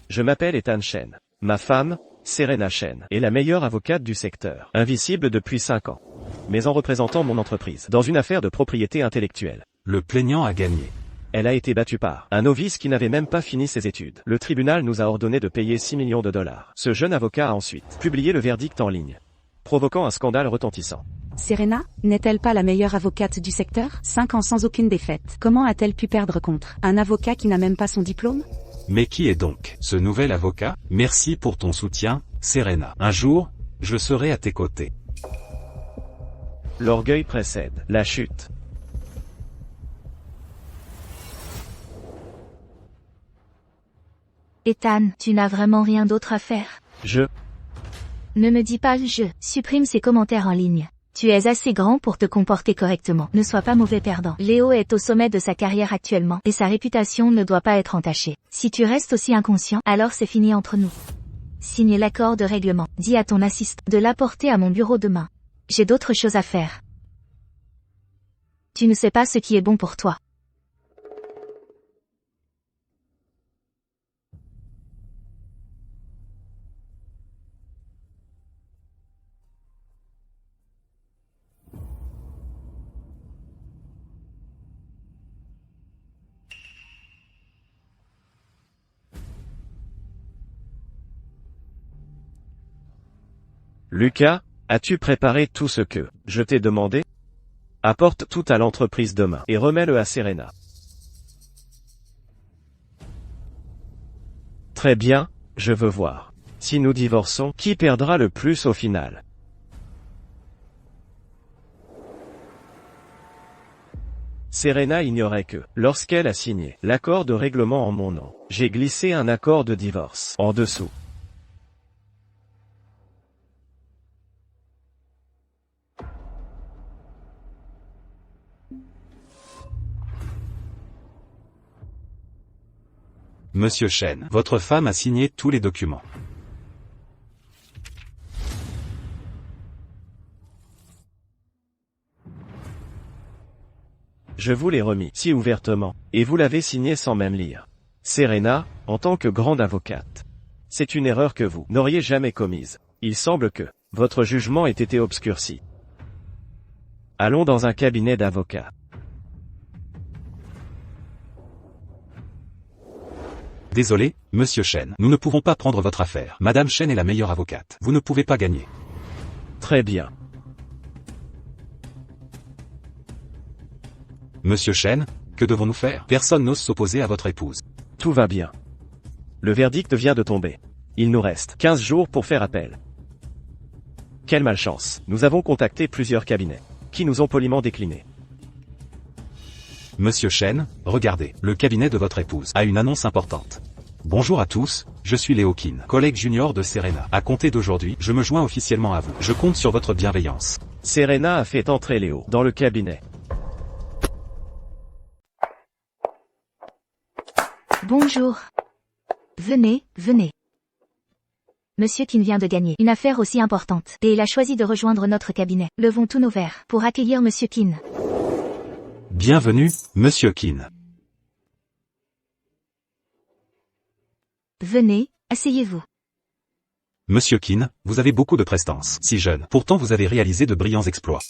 Je m'appelle Ethan Chen. Ma femme, Serena Chen, est la meilleure avocate du secteur. Invisible depuis 5 ans. Mais en représentant mon entreprise, dans une affaire de propriété intellectuelle. Le plaignant a gagné. Elle a été battue par un novice qui n'avait même pas fini ses études. Le tribunal nous a ordonné de payer 6 millions de dollars. Ce jeune avocat a ensuite publié le verdict en ligne, provoquant un scandale retentissant. Serena, n'est-elle pas la meilleure avocate du secteur? 5 ans sans aucune défaite. Comment a-t-elle pu perdre contre un avocat qui n'a même pas son diplôme? Mais qui est donc ce nouvel avocat? Merci pour ton soutien, Serena. Un jour, je serai à tes côtés. L'orgueil précède la chute. Ethan, tu n'as vraiment rien d'autre à faire. Ne me dis pas je. Supprime ces commentaires en ligne. Tu es assez grand pour te comporter correctement. Ne sois pas mauvais perdant. Léo est au sommet de sa carrière actuellement, et sa réputation ne doit pas être entachée. Si tu restes aussi inconscient, alors c'est fini entre nous. Signe l'accord de règlement. Dis à ton assistant de l'apporter à mon bureau demain. J'ai d'autres choses à faire. Tu ne sais pas ce qui est bon pour toi. Lucas, as-tu préparé tout ce que je t'ai demandé? Apporte tout à l'entreprise demain et remets-le à Serena. Très bien, je veux voir. Si nous divorçons, qui perdra le plus au final? Serena ignorait que, lorsqu'elle a signé l'accord de règlement en mon nom, j'ai glissé un accord de divorce en dessous. Monsieur Chen, votre femme a signé tous les documents. Je vous l'ai remis si ouvertement, et vous l'avez signé sans même lire. Serena, en tant que grande avocate, c'est une erreur que vous n'auriez jamais commise. Il semble que votre jugement ait été obscurci. Allons dans un cabinet d'avocats. Désolé, Monsieur Chen, nous ne pouvons pas prendre votre affaire. Madame Chen est la meilleure avocate. Vous ne pouvez pas gagner. Très bien. Monsieur Chen, que devons-nous faire? Personne n'ose s'opposer à votre épouse. Tout va bien. Le verdict vient de tomber. Il nous reste 15 jours pour faire appel. Quelle malchance. Nous avons contacté plusieurs cabinets, qui nous ont poliment décliné. Monsieur Chen, regardez, le cabinet de votre épouse a une annonce importante. Bonjour à tous, je suis Léo Kin, collègue junior de Serena. À compter d'aujourd'hui, je me joins officiellement à vous. Je compte sur votre bienveillance. Serena a fait entrer Léo dans le cabinet. Bonjour. Venez, venez. Monsieur Kin vient de gagner une affaire aussi importante, et il a choisi de rejoindre notre cabinet. Levons tous nos verres pour accueillir Monsieur Kin. Bienvenue, Monsieur Kin. Venez, asseyez-vous. Monsieur Kin, vous avez beaucoup de prestance, si jeune. Pourtant vous avez réalisé de brillants exploits.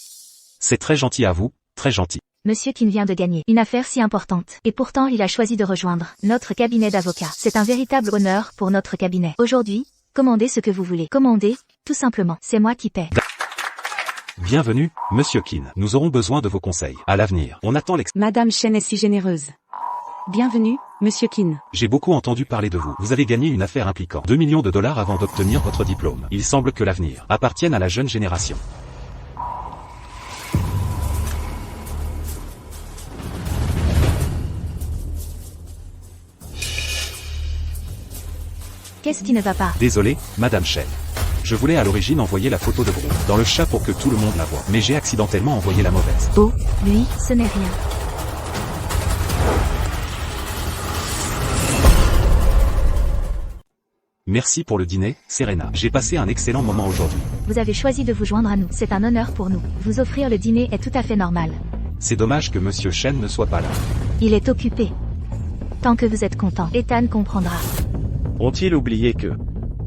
C'est très gentil à vous, très gentil. Monsieur Kin vient de gagner une affaire si importante, et pourtant il a choisi de rejoindre notre cabinet d'avocats. C'est un véritable honneur pour notre cabinet. Aujourd'hui, commandez ce que vous voulez. Commandez, tout simplement. C'est moi qui paie. Bienvenue, Monsieur Kin. Nous aurons besoin de vos conseils. À l'avenir, on attend Madame Chen est si généreuse. Bienvenue, Monsieur Kin. J'ai beaucoup entendu parler de vous. Vous avez gagné une affaire impliquant 2 millions de dollars avant d'obtenir votre diplôme. Il semble que l'avenir appartienne à la jeune génération. Qu'est-ce qui ne va pas? Désolé, Madame Chen. Je voulais à l'origine envoyer la photo de groupe dans le chat pour que tout le monde la voie. Mais j'ai accidentellement envoyé la mauvaise. Oh, lui, ce n'est rien. Merci pour le dîner, Serena. J'ai passé un excellent moment aujourd'hui. Vous avez choisi de vous joindre à nous. C'est un honneur pour nous. Vous offrir le dîner est tout à fait normal. C'est dommage que Monsieur Chen ne soit pas là. Il est occupé. Tant que vous êtes content, Ethan comprendra. Ont-ils oublié que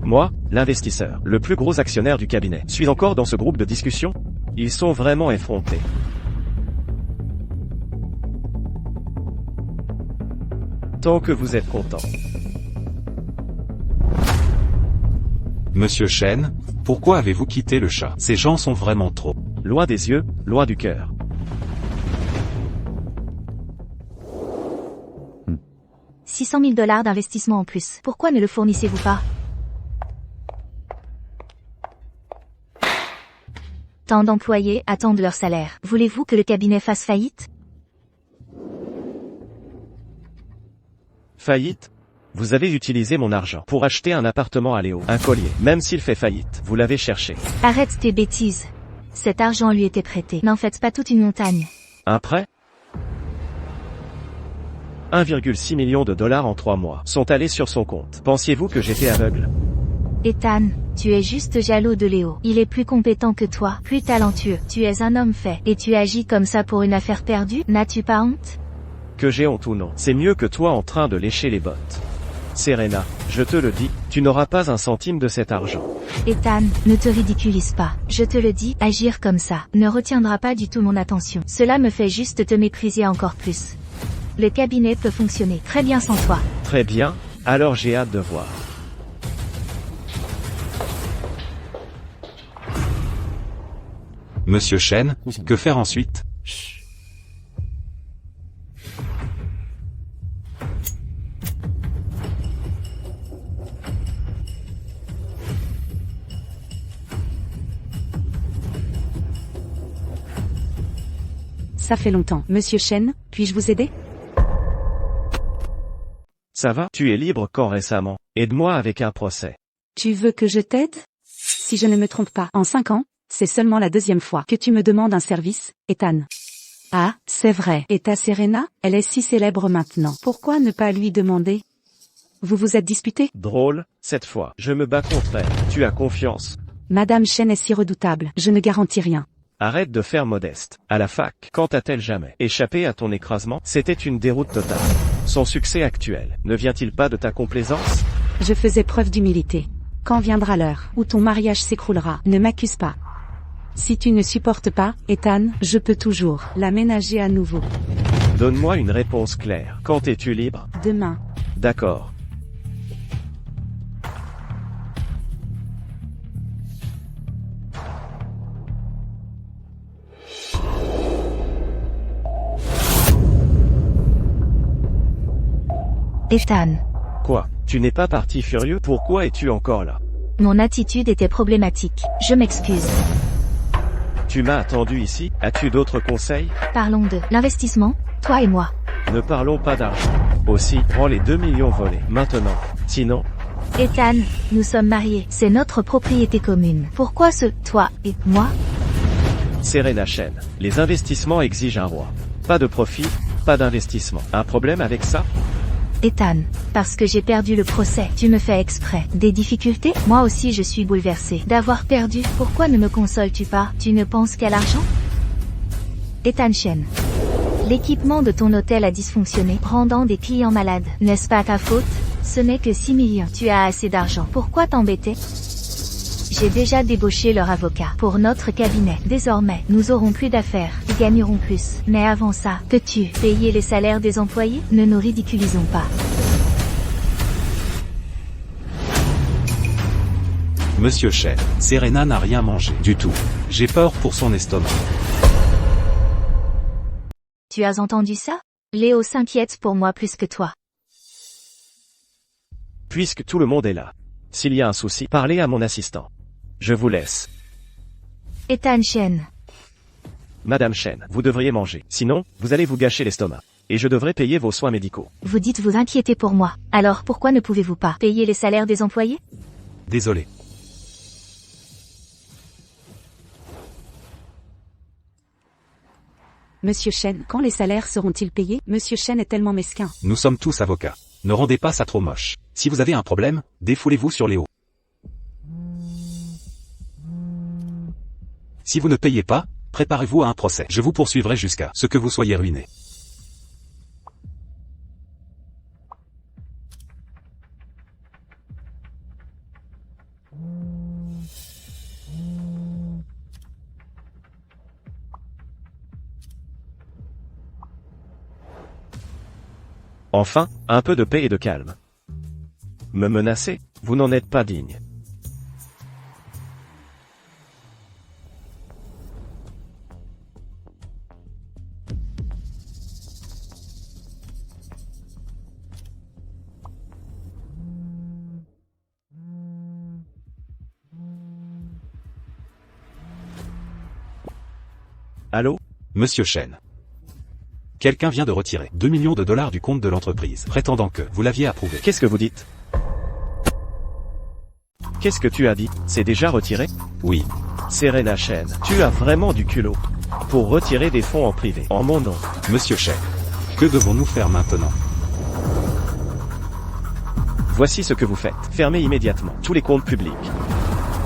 moi, l'investisseur, le plus gros actionnaire du cabinet, suis encore dans ce groupe de discussion? Ils sont vraiment effrontés. Tant que vous êtes content. Monsieur Chen, pourquoi avez-vous quitté le chat? Ces gens sont vraiment trop. Loin des yeux, loin du cœur. $600 000 d'investissement en plus. Pourquoi ne le fournissez-vous pas? Tant d'employés attendent leur salaire. Voulez-vous que le cabinet fasse faillite? Faillite? Vous avez utilisé mon argent pour acheter un appartement à Léo, un collier. Même s'il fait faillite, vous l'avez cherché. Arrête tes bêtises. Cet argent lui était prêté. N'en faites pas toute une montagne. Un prêt? 1,6 million de dollars en 3 mois sont allés sur son compte. Pensiez-vous que j'étais aveugle? Ethan, tu es juste jaloux de Léo. Il est plus compétent que toi, plus talentueux. Tu es un homme fait. Et tu agis comme ça pour une affaire perdue? N'as-tu pas honte? Que j'ai honte ou non, c'est mieux que toi en train de lécher les bottes. Serena, je te le dis, tu n'auras pas un centime de cet argent. Ethan, ne te ridiculise pas. Je te le dis, agir comme ça ne retiendra pas du tout mon attention. Cela me fait juste te mépriser encore plus. Le cabinet peut fonctionner très bien sans toi. Très bien, alors j'ai hâte de voir. Monsieur Chen, que faire ensuite? Ça fait longtemps. Monsieur Chen, puis-je vous aider? Ça va? Tu es libre quand récemment? Aide-moi avec un procès. Tu veux que je t'aide? Si je ne me trompe pas, en 5 ans, c'est seulement la 2e fois que tu me demandes un service, Ethan. Ah, c'est vrai. Et ta Serena, elle est si célèbre maintenant. Pourquoi ne pas lui demander? Vous vous êtes disputé? Drôle, cette fois, je me bats contre elle. Tu as confiance? Madame Chen est si redoutable, je ne garantis rien. Arrête de faire modeste. À la fac, quand a-t-elle jamais échappé à ton écrasement? C'était une déroute totale. Son succès actuel, ne vient-il pas de ta complaisance? Je faisais preuve d'humilité. Quand viendra l'heure où ton mariage s'écroulera, ne m'accuse pas. Si tu ne supportes pas, Ethan, je peux toujours l'aménager à nouveau. Donne-moi une réponse claire. Quand es-tu libre? Demain. D'accord. Ethan. Quoi? Tu n'es pas parti furieux? Pourquoi es-tu encore là? Mon attitude était problématique. Je m'excuse. Tu m'as attendu ici? As-tu d'autres conseils? Parlons de l'investissement, toi et moi. Ne parlons pas d'argent. Aussi, prends les 2 millions volés, maintenant. Sinon, Ethan, nous sommes mariés. C'est notre propriété commune. Pourquoi toi et moi? Serena Chen, les investissements exigent un roi. Pas de profit, pas d'investissement. Un problème avec ça? Ethan, parce que j'ai perdu le procès, tu me fais exprès. Des difficultés? Moi aussi je suis bouleversée d'avoir perdu. Pourquoi ne me consoles-tu pas? Tu ne penses qu'à l'argent? Ethan Chen. L'équipement de ton hôtel a dysfonctionné, rendant des clients malades. N'est-ce pas ta faute? Ce n'est que 6 millions. Tu as assez d'argent. Pourquoi t'embêter? J'ai déjà débauché leur avocat pour notre cabinet. Désormais, nous aurons plus d'affaires et gagnerons plus. Mais avant ça, peux-tu payer les salaires des employés? Ne nous ridiculisons pas. Monsieur Chen, Serena n'a rien mangé du tout. J'ai peur pour son estomac. Tu as entendu ça? Léo s'inquiète pour moi plus que toi. Puisque tout le monde est là. S'il y a un souci, parlez à mon assistant. Je vous laisse. Ethan Chen. Madame Chen, vous devriez manger. Sinon, vous allez vous gâcher l'estomac. Et je devrais payer vos soins médicaux. Vous dites vous inquiéter pour moi. Alors pourquoi ne pouvez-vous pas payer les salaires des employés? Désolé. Monsieur Chen, quand les salaires seront-ils payés? Monsieur Chen est tellement mesquin. Nous sommes tous avocats. Ne rendez pas ça trop moche. Si vous avez un problème, défoulez-vous sur Léo. Si vous ne payez pas, préparez-vous à un procès. Je vous poursuivrai jusqu'à ce que vous soyez ruiné. Enfin, un peu de paix et de calme. Me menacer, vous n'en êtes pas digne. Allô? Monsieur Chen. Quelqu'un vient de retirer 2 millions de dollars du compte de l'entreprise, prétendant que vous l'aviez approuvé. Qu'est-ce que vous dites? Qu'est-ce que tu as dit? C'est déjà retiré? Oui. Serena Chen, tu as vraiment du culot. Pour retirer des fonds en privé, en mon nom. Monsieur Chen. Que devons-nous faire maintenant? Voici ce que vous faites. Fermez immédiatement tous les comptes publics.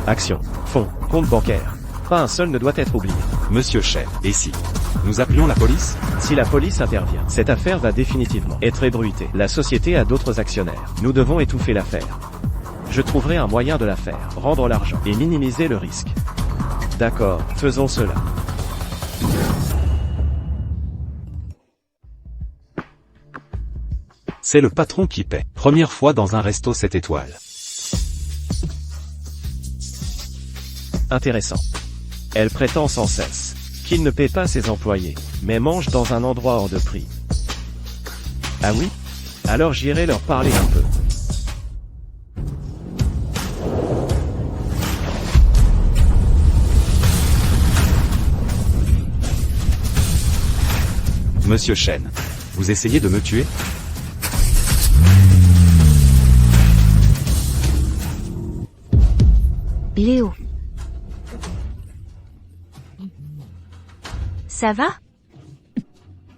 Actions, fonds, comptes bancaires. Pas un seul ne doit être oublié. Monsieur Chen, et si nous appelions la police? Si la police intervient, cette affaire va définitivement être ébruitée. La société a d'autres actionnaires. Nous devons étouffer l'affaire. Je trouverai un moyen de la faire, rendre l'argent et minimiser le risque. D'accord, faisons cela. C'est le patron qui paie. Première fois dans un resto 7 étoiles. Intéressant. Elle prétend sans cesse qu'il ne paie pas ses employés, mais mange dans un endroit hors de prix. Ah oui? Alors j'irai leur parler un peu. Monsieur Chen. Vous essayez de me tuer? Léo. Ça va?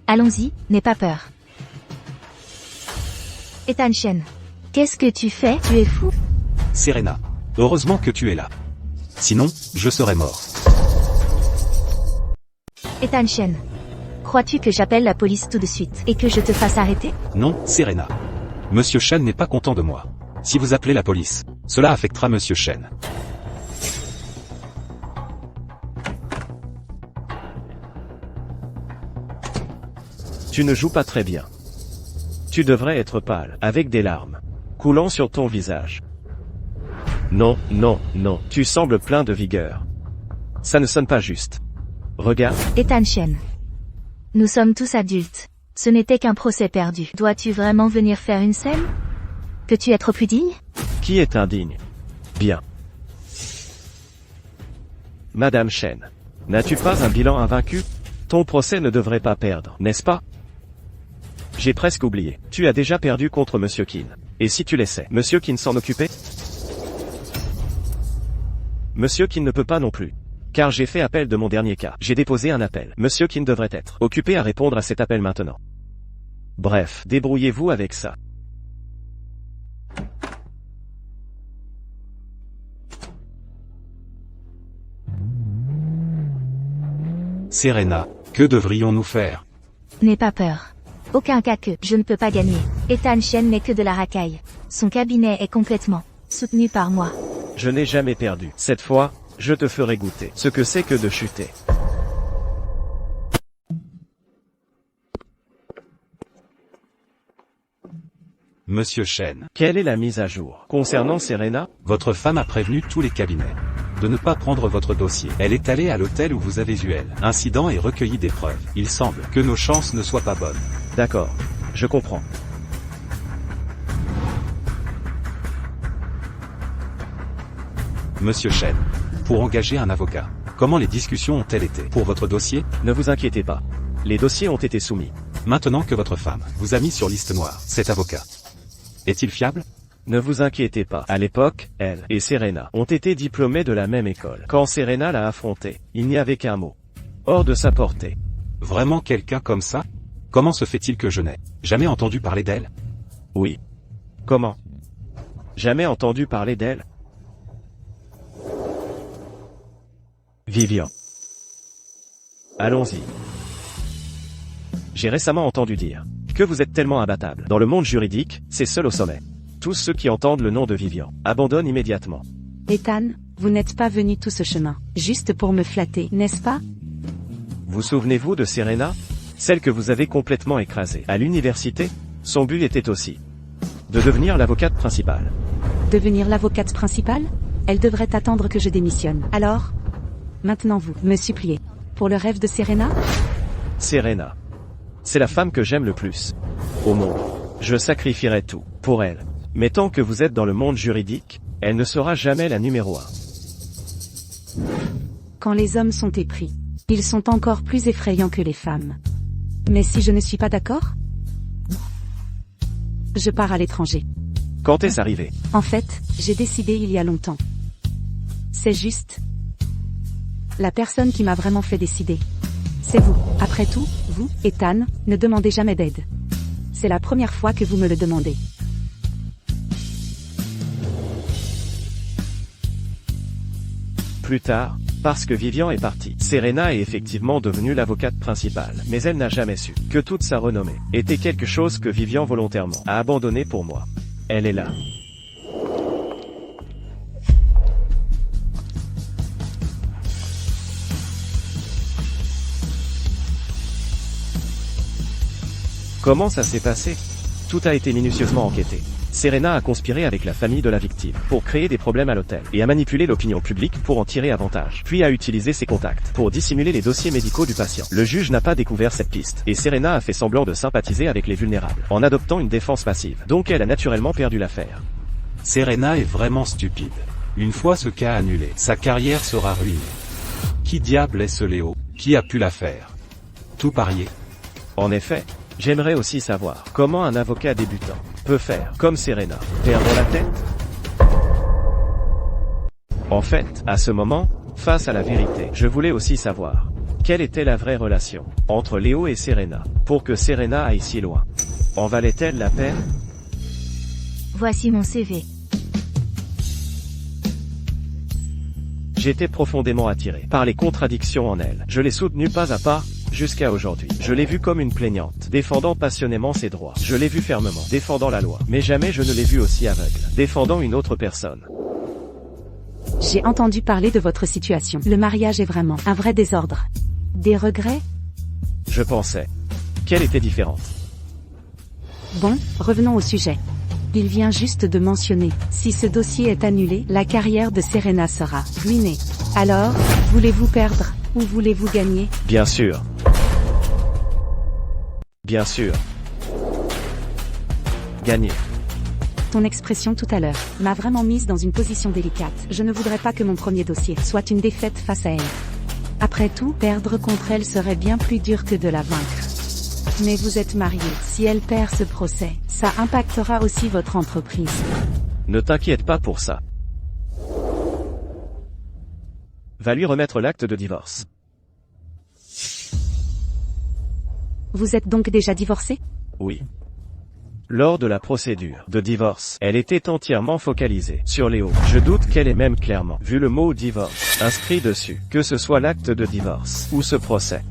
Allons-y, n'aie pas peur. Ethan Chen. Qu'est-ce que tu fais? Tu es fou? Serena. Heureusement que tu es là. Sinon, je serais mort. Ethan Chen. Crois-tu que j'appelle la police tout de suite et que je te fasse arrêter? Non, Serena. Monsieur Chen n'est pas content de moi. Si vous appelez la police, cela affectera Monsieur Chen. Tu ne joues pas très bien. Tu devrais être pâle, avec des larmes coulant sur ton visage. Non, non, non, tu sembles plein de vigueur. Ça ne sonne pas juste. Regarde. Ethan Chen. Nous sommes tous adultes. Ce n'était qu'un procès perdu. Dois-tu vraiment venir faire une scène? Peux-tu être plus digne? Qui est indigne? Bien. Madame Chen. N'as-tu pas un bilan invaincu? Ton procès ne devrait pas perdre, n'est-ce pas? J'ai presque oublié. Tu as déjà perdu contre Monsieur Qin. Et si tu laissais Monsieur Qin s'en occuper? Monsieur Qin ne peut pas non plus. Car j'ai fait appel de mon dernier cas. J'ai déposé un appel. Monsieur Qin devrait être occupé à répondre à cet appel maintenant. Bref, débrouillez-vous avec ça. Serena, que devrions-nous faire? N'aie pas peur. Aucun cas que je ne peux pas gagner. Ethan Chen n'est que de la racaille. Son cabinet est complètement soutenu par moi. Je n'ai jamais perdu. Cette fois, je te ferai goûter ce que c'est que de chuter. Monsieur Chen. Quelle est la mise à jour concernant Serena? Votre femme a prévenu tous les cabinets de ne pas prendre votre dossier. Elle est allée à l'hôtel où vous avez vu elle. Incident et recueilli des preuves. Il semble que nos chances ne soient pas bonnes. D'accord. Je comprends. Monsieur Chen. Pour engager un avocat, comment les discussions ont-elles été pour votre dossier? Ne vous inquiétez pas. Les dossiers ont été soumis. Maintenant que votre femme vous a mis sur liste noire, cet avocat est-il fiable? Ne vous inquiétez pas. À l'époque, elle et Serena ont été diplômées de la même école. Quand Serena l'a affrontée, il n'y avait qu'un mot. Hors de sa portée. Vraiment quelqu'un comme ça? Comment se fait-il que je n'ai jamais entendu parler d'elle? Oui. Comment? Jamais entendu parler d'elle? Vivian. Allons-y. J'ai récemment entendu dire que vous êtes tellement imbattable. Dans le monde juridique, c'est seul au sommet. Tous ceux qui entendent le nom de Vivian abandonnent immédiatement. Ethan, vous n'êtes pas venu tout ce chemin, juste pour me flatter, n'est-ce pas? Vous souvenez-vous de Serena? Celle que vous avez complètement écrasée à l'université? Son but était aussi de devenir l'avocate principale. Devenir l'avocate principale? Elle devrait attendre que je démissionne. Alors? Maintenant vous, me suppliez. Pour le rêve de Serena? Serena. C'est la femme que j'aime le plus au monde. Je sacrifierai tout pour elle. Mais tant que vous êtes dans le monde juridique, elle ne sera jamais la numéro 1. Quand les hommes sont épris, ils sont encore plus effrayants que les femmes. Mais si je ne suis pas d'accord? Je pars à l'étranger. Quand est-ce arrivé? En fait, j'ai décidé il y a longtemps. C'est juste la personne qui m'a vraiment fait décider. C'est vous. Après tout, vous, Ethan, ne demandez jamais d'aide. C'est la première fois que vous me le demandez. Plus tard, parce que Vivian est partie, Serena est effectivement devenue l'avocate principale, mais elle n'a jamais su que toute sa renommée était quelque chose que Vivian volontairement a abandonné pour moi. Elle est là. Comment ça s'est passé? Tout a été minutieusement enquêté. Serena a conspiré avec la famille de la victime pour créer des problèmes à l'hôtel et a manipulé l'opinion publique pour en tirer avantage, puis a utilisé ses contacts pour dissimuler les dossiers médicaux du patient. Le juge n'a pas découvert cette piste et Serena a fait semblant de sympathiser avec les vulnérables en adoptant une défense passive. Donc elle a naturellement perdu l'affaire. Serena est vraiment stupide. Une fois ce cas annulé, sa carrière sera ruinée. Qui diable est ce Léo? Qui a pu la faire? Tout parier. En effet, j'aimerais aussi savoir comment un avocat débutant peut faire comme Serena, perdre la tête. En fait, à ce moment, face à la vérité, je voulais aussi savoir quelle était la vraie relation entre Léo et Serena, pour que Serena aille si loin. En valait-elle la peine? Voici mon CV. J'étais profondément attiré par les contradictions en elle. Je l'ai soutenue pas à pas, jusqu'à aujourd'hui. Je l'ai vue comme une plaignante, défendant passionnément ses droits. Je l'ai vue fermement, défendant la loi. Mais jamais je ne l'ai vue aussi aveugle, défendant une autre personne. J'ai entendu parler de votre situation. Le mariage est vraiment un vrai désordre. Des regrets? Je pensais qu'elle était différente. Bon, revenons au sujet. Il vient juste de mentionner, si ce dossier est annulé, la carrière de Serena sera ruinée. Alors, voulez-vous perdre, ou voulez-vous gagner? Bien sûr. Bien sûr. Gagner. Ton expression tout à l'heure m'a vraiment mise dans une position délicate. Je ne voudrais pas que mon premier dossier soit une défaite face à elle. Après tout, perdre contre elle serait bien plus dur que de la vaincre. Mais vous êtes mariés. Si elle perd ce procès, ça impactera aussi votre entreprise. Ne t'inquiète pas pour ça. Va lui remettre l'acte de divorce. Vous êtes donc déjà divorcé? Oui. Lors de la procédure de divorce, elle était entièrement focalisée sur Léo. Je doute qu'elle ait même clairement vu le mot divorce inscrit dessus, que ce soit l'acte de divorce ou ce procès.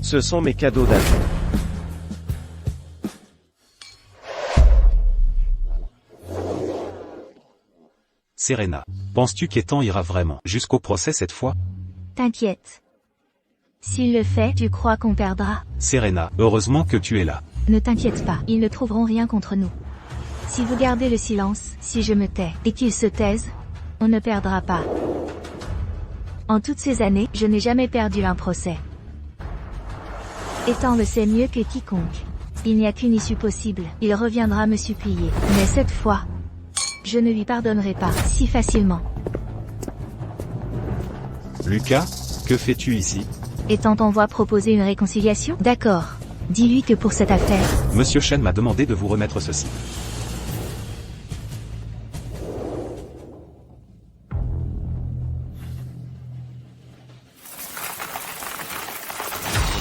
Ce sont mes cadeaux d'adieu. Serena, penses-tu qu'Ethan ira vraiment jusqu'au procès cette fois? T'inquiète. S'il le fait, tu crois qu'on perdra? Serena, heureusement que tu es là. Ne t'inquiète pas, ils ne trouveront rien contre nous. Si vous gardez le silence, si je me tais, et qu'ils se taisent, on ne perdra pas. En toutes ces années, je n'ai jamais perdu un procès. Ethan le sait mieux que quiconque. Il n'y a qu'une issue possible, il reviendra me supplier. Mais cette fois, je ne lui pardonnerai pas si facilement. Lucas, que fais-tu ici? Ethan t'envoie proposer une réconciliation? D'accord. Dis-lui que pour cette affaire... Monsieur Chen m'a demandé de vous remettre ceci.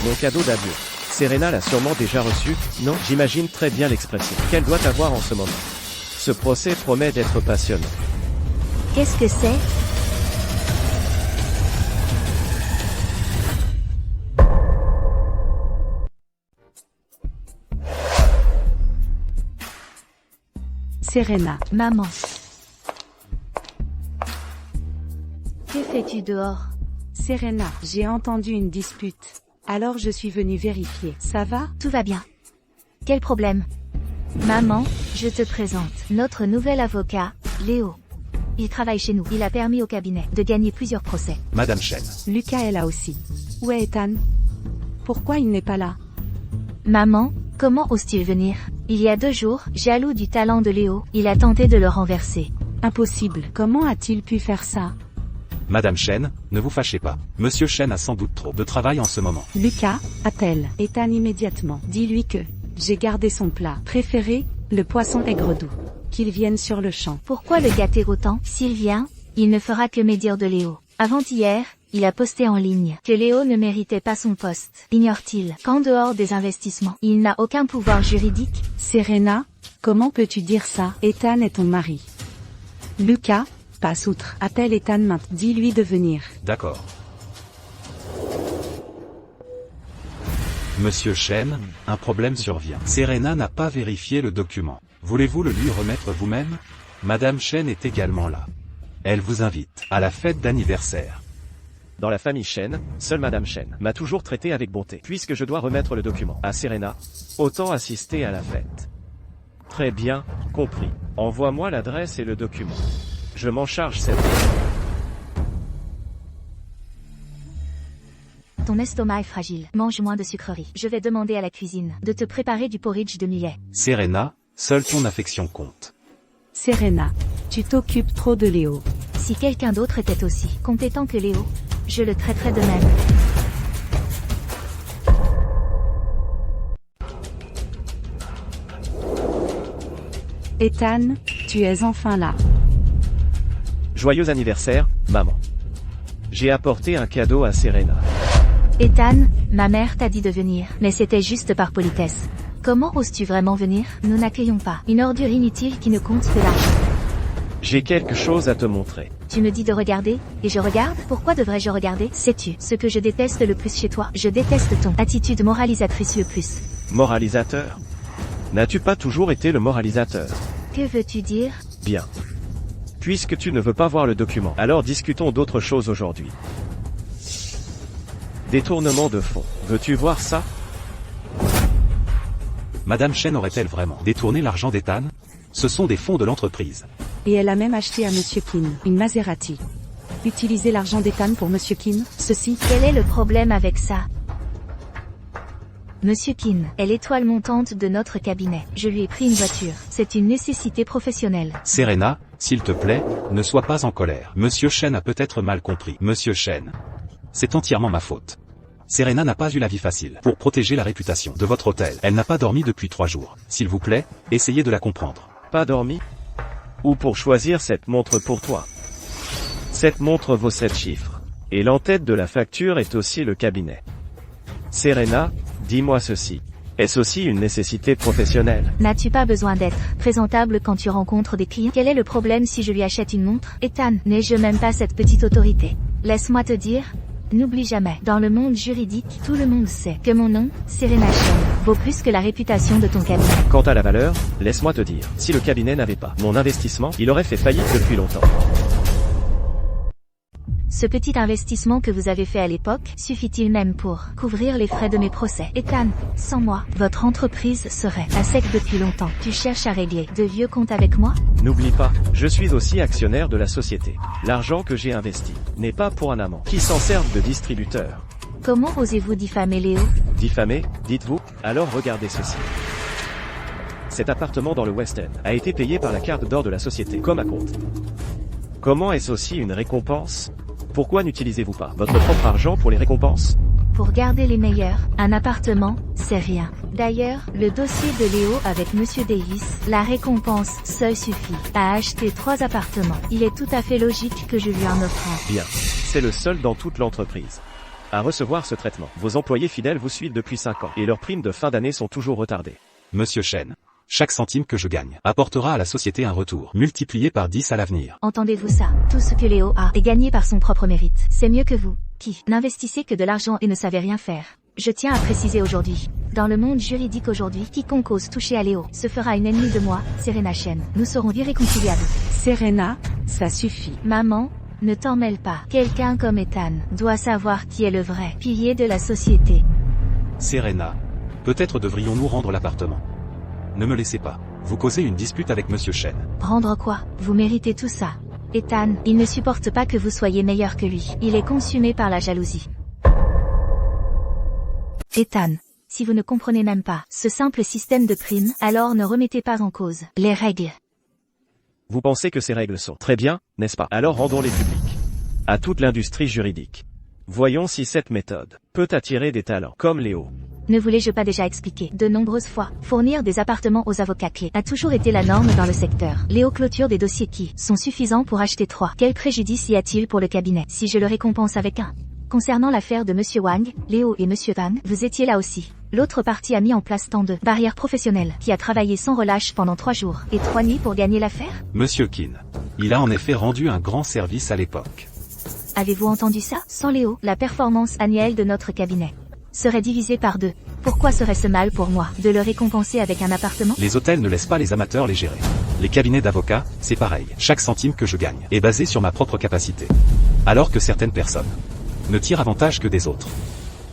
Mon cadeau d'adieu. Serena l'a sûrement déjà reçu, non? J'imagine très bien l'expression qu'elle doit avoir en ce moment. Ce procès promet d'être passionnant. Qu'est-ce que c'est? Serena. Maman. Que fais-tu dehors? Serena, j'ai entendu une dispute. Alors je suis venue vérifier. Ça va? Tout va bien. Quel problème? Maman, je te présente notre nouvel avocat, Léo. Il travaille chez nous. Il a permis au cabinet de gagner plusieurs procès. Madame Chen. Lucas est là aussi. Où est Ethan? Pourquoi il n'est pas là? Maman, comment ose-t-il venir? Il y a 2 jours, jaloux du talent de Léo, il a tenté de le renverser. Impossible. Comment a-t-il pu faire ça? Madame Chen, ne vous fâchez pas. Monsieur Chen a sans doute trop de travail en ce moment. Lucas, appelle Ethan immédiatement. Dis-lui que j'ai gardé son plat préféré, le poisson aigre doux. Qu'il vienne sur le champ. Pourquoi le gâter autant? S'il vient, il ne fera que médire de Léo. Avant-hier, il a posté en ligne que Léo ne méritait pas son poste. Ignore-t-il qu'en dehors des investissements, il n'a aucun pouvoir juridique? Serena, comment peux-tu dire ça? Ethan est ton mari. Lucas, passe outre. Appelle Ethan maintenant. Dis-lui de venir. D'accord. Monsieur Chen, un problème survient. Serena n'a pas vérifié le document. Voulez-vous le lui remettre vous-même? Madame Chen est également là. Elle vous invite à la fête d'anniversaire. Dans la famille Chen, seule Madame Chen m'a toujours traité avec bonté. Puisque je dois remettre le document à Serena, autant assister à la fête. Très bien, compris. Envoie-moi l'adresse et le document. Je m'en charge cette fois. Ton estomac est fragile. Mange moins de sucreries. Je vais demander à la cuisine de te préparer du porridge de millet. Serena, seule ton affection compte. Serena, tu t'occupes trop de Léo. Si quelqu'un d'autre était aussi compétent que Léo, je le traiterais de même. Ethan, tu es enfin là. Joyeux anniversaire, maman. J'ai apporté un cadeau à Serena. Ethan, ma mère t'a dit de venir, mais c'était juste par politesse. Comment oses-tu vraiment venir? Nous n'accueillons pas une ordure inutile qui ne compte que l'argent. J'ai quelque chose à te montrer. Tu me dis de regarder, et je regarde? Pourquoi devrais-je regarder? Sais-tu ce que je déteste le plus chez toi? Je déteste ton attitude moralisatrice le plus. Moralisateur? N'as-tu pas toujours été le moralisateur? Que veux-tu dire? Bien. Puisque tu ne veux pas voir le document, alors discutons d'autre chose aujourd'hui. Détournement de fonds. Veux-tu voir ça? Madame Chen aurait-elle vraiment détourné l'argent d'Ethan? Ce sont des fonds de l'entreprise. Et elle a même acheté à Monsieur Kin une Maserati. Utiliser l'argent d'Ethan pour Monsieur Kin, ceci. Quel est le problème avec ça? Monsieur Kin est l'étoile montante de notre cabinet. Je lui ai pris une voiture. C'est une nécessité professionnelle. Serena, s'il te plaît, ne sois pas en colère. Monsieur Chen a peut-être mal compris. Monsieur Chen. C'est entièrement ma faute. Serena n'a pas eu la vie facile. Pour protéger la réputation de votre hôtel, elle n'a pas dormi depuis 3 jours. S'il vous plaît, essayez de la comprendre. Pas dormi? Ou pour choisir cette montre pour toi? Cette montre vaut 7 chiffres. Et l'entête de la facture est aussi le cabinet. Serena, dis-moi ceci. Est-ce aussi une nécessité professionnelle? N'as-tu pas besoin d'être présentable quand tu rencontres des clients? Quel est le problème si je lui achète une montre? Ethan, n'ai-je même pas cette petite autorité? Laisse-moi te dire, n'oublie jamais, dans le monde juridique, tout le monde sait que mon nom, Serena Chen, vaut plus que la réputation de ton cabinet. Quant à la valeur, laisse-moi te dire, si le cabinet n'avait pas mon investissement, il aurait fait faillite depuis longtemps. Ce petit investissement que vous avez fait à l'époque, suffit-il même pour couvrir les frais de mes procès? Ethan, sans moi, votre entreprise serait à sec depuis longtemps. Tu cherches à régler de vieux comptes avec moi? N'oublie pas, je suis aussi actionnaire de la société. L'argent que j'ai investi n'est pas pour un amant qui s'en serve de distributeur. Comment osez-vous diffamer Léo? Diffamer, dites-vous? Alors regardez ceci. Cet appartement dans le West End a été payé par la carte d'or de la société comme à compte. Comment est-ce aussi une récompense? Pourquoi n'utilisez-vous pas votre propre argent pour les récompenses? Pour garder les meilleurs, un appartement, c'est rien. D'ailleurs, le dossier de Léo avec Monsieur Davis, la récompense seule suffit à acheter 3 appartements. Il est tout à fait logique que je lui en offre un. Bien. C'est le seul dans toute l'entreprise à recevoir ce traitement. Vos employés fidèles vous suivent depuis 5 ans et leurs primes de fin d'année sont toujours retardées. Monsieur Chen. Chaque centime que je gagne apportera à la société un retour, multiplié par 10 à l'avenir. Entendez-vous ça? Tout ce que Léo a est gagné par son propre mérite. C'est mieux que vous, qui n'investissez que de l'argent et ne savez rien faire. Je tiens à préciser aujourd'hui, dans le monde juridique aujourd'hui, quiconque ose toucher à Léo se fera une ennemie de moi, Serena Chen. Nous serons irréconciliables. Serena, ça suffit. Maman, ne t'en mêle pas. Quelqu'un comme Ethan doit savoir qui est le vrai pilier de la société. Serena. Peut-être devrions-nous rendre l'appartement. Ne me laissez pas. Vous causez une dispute avec Monsieur Shen. Prendre quoi? Vous méritez tout ça. Ethan, il ne supporte pas que vous soyez meilleur que lui. Il est consumé par la jalousie. Ethan, si vous ne comprenez même pas ce simple système de primes, alors ne remettez pas en cause les règles. Vous pensez que ces règles sont très bien, n'est-ce pas? Alors rendons-les publiques. À toute l'industrie juridique. Voyons si cette méthode peut attirer des talents comme Léo. Ne vous-l'ai-je pas déjà expliqué de nombreuses fois? Fournir des appartements aux avocats clés a toujours été la norme dans le secteur. Léo clôture des dossiers qui sont suffisants pour acheter 3. Quel préjudice y a-t-il pour le cabinet si je le récompense avec un? Concernant l'affaire de Monsieur Wang, Léo et Monsieur Wang, vous étiez là aussi. L'autre partie a mis en place tant de barrières professionnelles qui a travaillé sans relâche pendant 3 jours et 3 nuits pour gagner l'affaire? Monsieur Qin. Il a en effet rendu un grand service à l'époque. Avez-vous entendu ça? Sans Léo, la performance annuelle de notre cabinet serait divisée par 2. Pourquoi serait-ce mal pour moi de le récompenser avec un appartement? Les hôtels ne laissent pas les amateurs les gérer. Les cabinets d'avocats, c'est pareil. Chaque centime que je gagne est basé sur ma propre capacité. Alors que certaines personnes ne tirent avantage que des autres.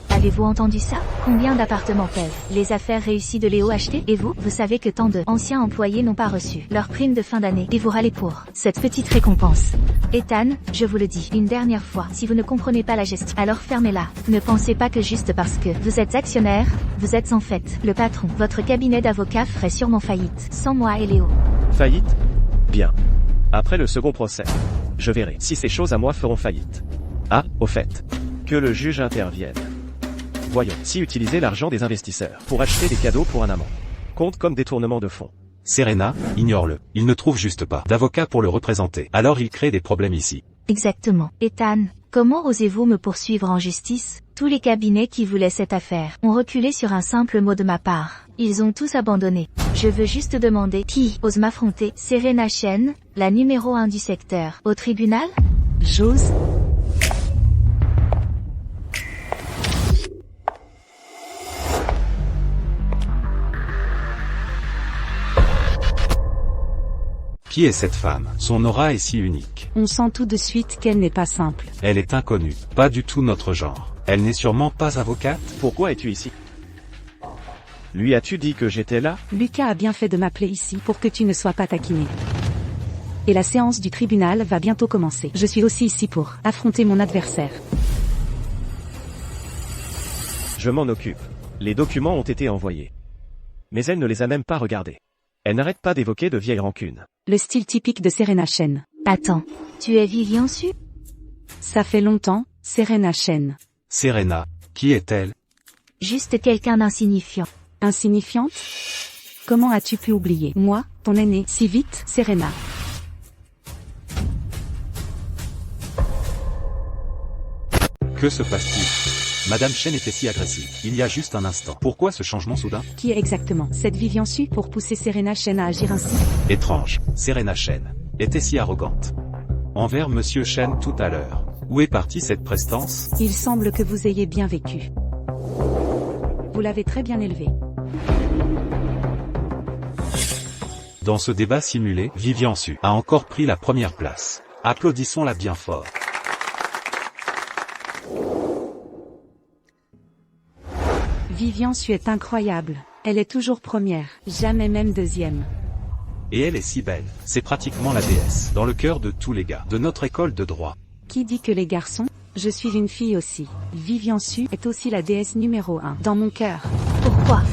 Avez-vous entendu ça? Combien d'appartements pèsent les affaires réussies de Léo achetées? Et vous savez que tant de anciens employés n'ont pas reçu leur prime de fin d'année et vous râlez pour cette petite récompense. Ethan, je vous le dis une dernière fois, si vous ne comprenez pas la gestion, alors fermez-la. Ne pensez pas que juste parce que vous êtes actionnaire, vous êtes en fait le patron. Votre cabinet d'avocats ferait sûrement faillite, sans moi et Léo. Faillite? Bien. Après le second procès, je verrai si ces choses à moi feront faillite. Ah, au fait, que le juge intervienne. Voyons, si utiliser l'argent des investisseurs pour acheter des cadeaux pour un amant compte comme détournement de fonds. Serena, ignore-le. Il ne trouve juste pas d'avocat pour le représenter. Alors il crée des problèmes ici. Exactement. Ethan, comment osez-vous me poursuivre en justice? Tous les cabinets qui voulaient cette affaire ont reculé sur un simple mot de ma part. Ils ont tous abandonné. Je veux juste demander qui ose m'affronter? Serena Shen, la numéro 1 du secteur, au tribunal? J'ose. Qui est cette femme? Son aura est si unique. On sent tout de suite qu'elle n'est pas simple. Elle est inconnue, pas du tout notre genre. Elle n'est sûrement pas avocate. Pourquoi es-tu ici? Lui as-tu dit que j'étais là? Lucas a bien fait de m'appeler ici pour que tu ne sois pas taquiné. Et la séance du tribunal va bientôt commencer. Je suis aussi ici pour affronter mon adversaire. Je m'en occupe. Les documents ont été envoyés. Mais elle ne les a même pas regardés. Elle n'arrête pas d'évoquer de vieilles rancunes. Le style typique de Serena Shen. Attends, tu es Vivian Su? Ça fait longtemps, Serena Shen. Serena, qui est-elle? Juste quelqu'un d'insignifiant. Insignifiante? Comment as-tu pu oublier, moi, ton aîné, si vite, Serena? Que se passe-t-il? Madame Shen était si agressive, il y a juste un instant. Pourquoi ce changement soudain? Qui est exactement cette Vivian Su pour pousser Serena Shen à agir ainsi? Étrange, Serena Shen était si arrogante envers Monsieur Shen tout à l'heure. Où est partie cette prestance? Il semble que vous ayez bien vécu. Vous l'avez très bien élevé. Dans ce débat simulé, Vivian Su a encore pris la première place. Applaudissons-la bien fort. Vivian Su est incroyable. Elle est toujours première, jamais même deuxième. Et elle est si belle. C'est pratiquement la déesse, dans le cœur de tous les gars, de notre école de droit. Qui dit que les garçons? Je suis une fille aussi. Vivian Su est aussi la déesse numéro 1 dans mon cœur. Pourquoi?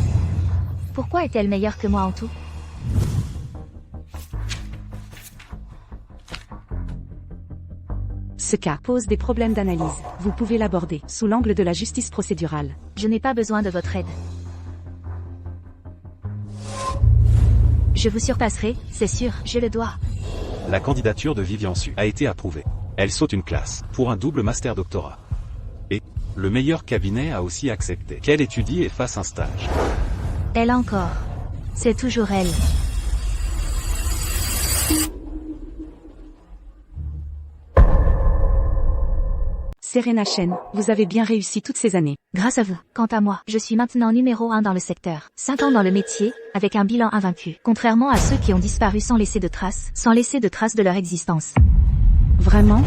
Pourquoi est-elle meilleure que moi en tout? Ce cas pose des problèmes d'analyse. Vous pouvez l'aborder sous l'angle de la justice procédurale. Je n'ai pas besoin de votre aide. Je vous surpasserai, c'est sûr, je le dois. La candidature de Vivian Su a été approuvée. Elle saute une classe, pour un double master doctorat. Et, le meilleur cabinet a aussi accepté qu'elle étudie et fasse un stage. Elle encore. C'est toujours elle. Serena Shen, vous avez bien réussi toutes ces années. Grâce à vous. Quant à moi, je suis maintenant numéro 1 dans le secteur. 5 ans dans le métier, avec un bilan invaincu. Contrairement à ceux qui ont disparu sans laisser de traces de leur existence. Vraiment?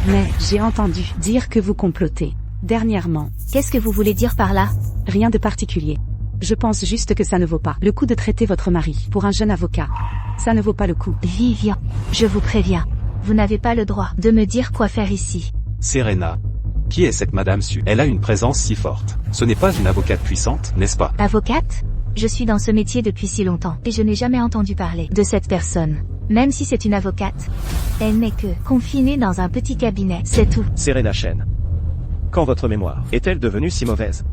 Mais, j'ai entendu dire que vous complotez. Dernièrement. Qu'est-ce que vous voulez dire par là? Rien de particulier. Je pense juste que ça ne vaut pas le coup de traiter votre mari pour un jeune avocat. Ça ne vaut pas le coup. Vivian, je vous préviens. Vous n'avez pas le droit de me dire quoi faire ici. Serena. Qui est cette Madame Su? Elle a une présence si forte. Ce n'est pas une avocate puissante, n'est-ce pas? Avocate? Je suis dans ce métier depuis si longtemps et je n'ai jamais entendu parler de cette personne. Même si c'est une avocate, elle n'est que confinée dans un petit cabinet, c'est tout. Serena Chen. Quand votre mémoire est-elle devenue si mauvaise?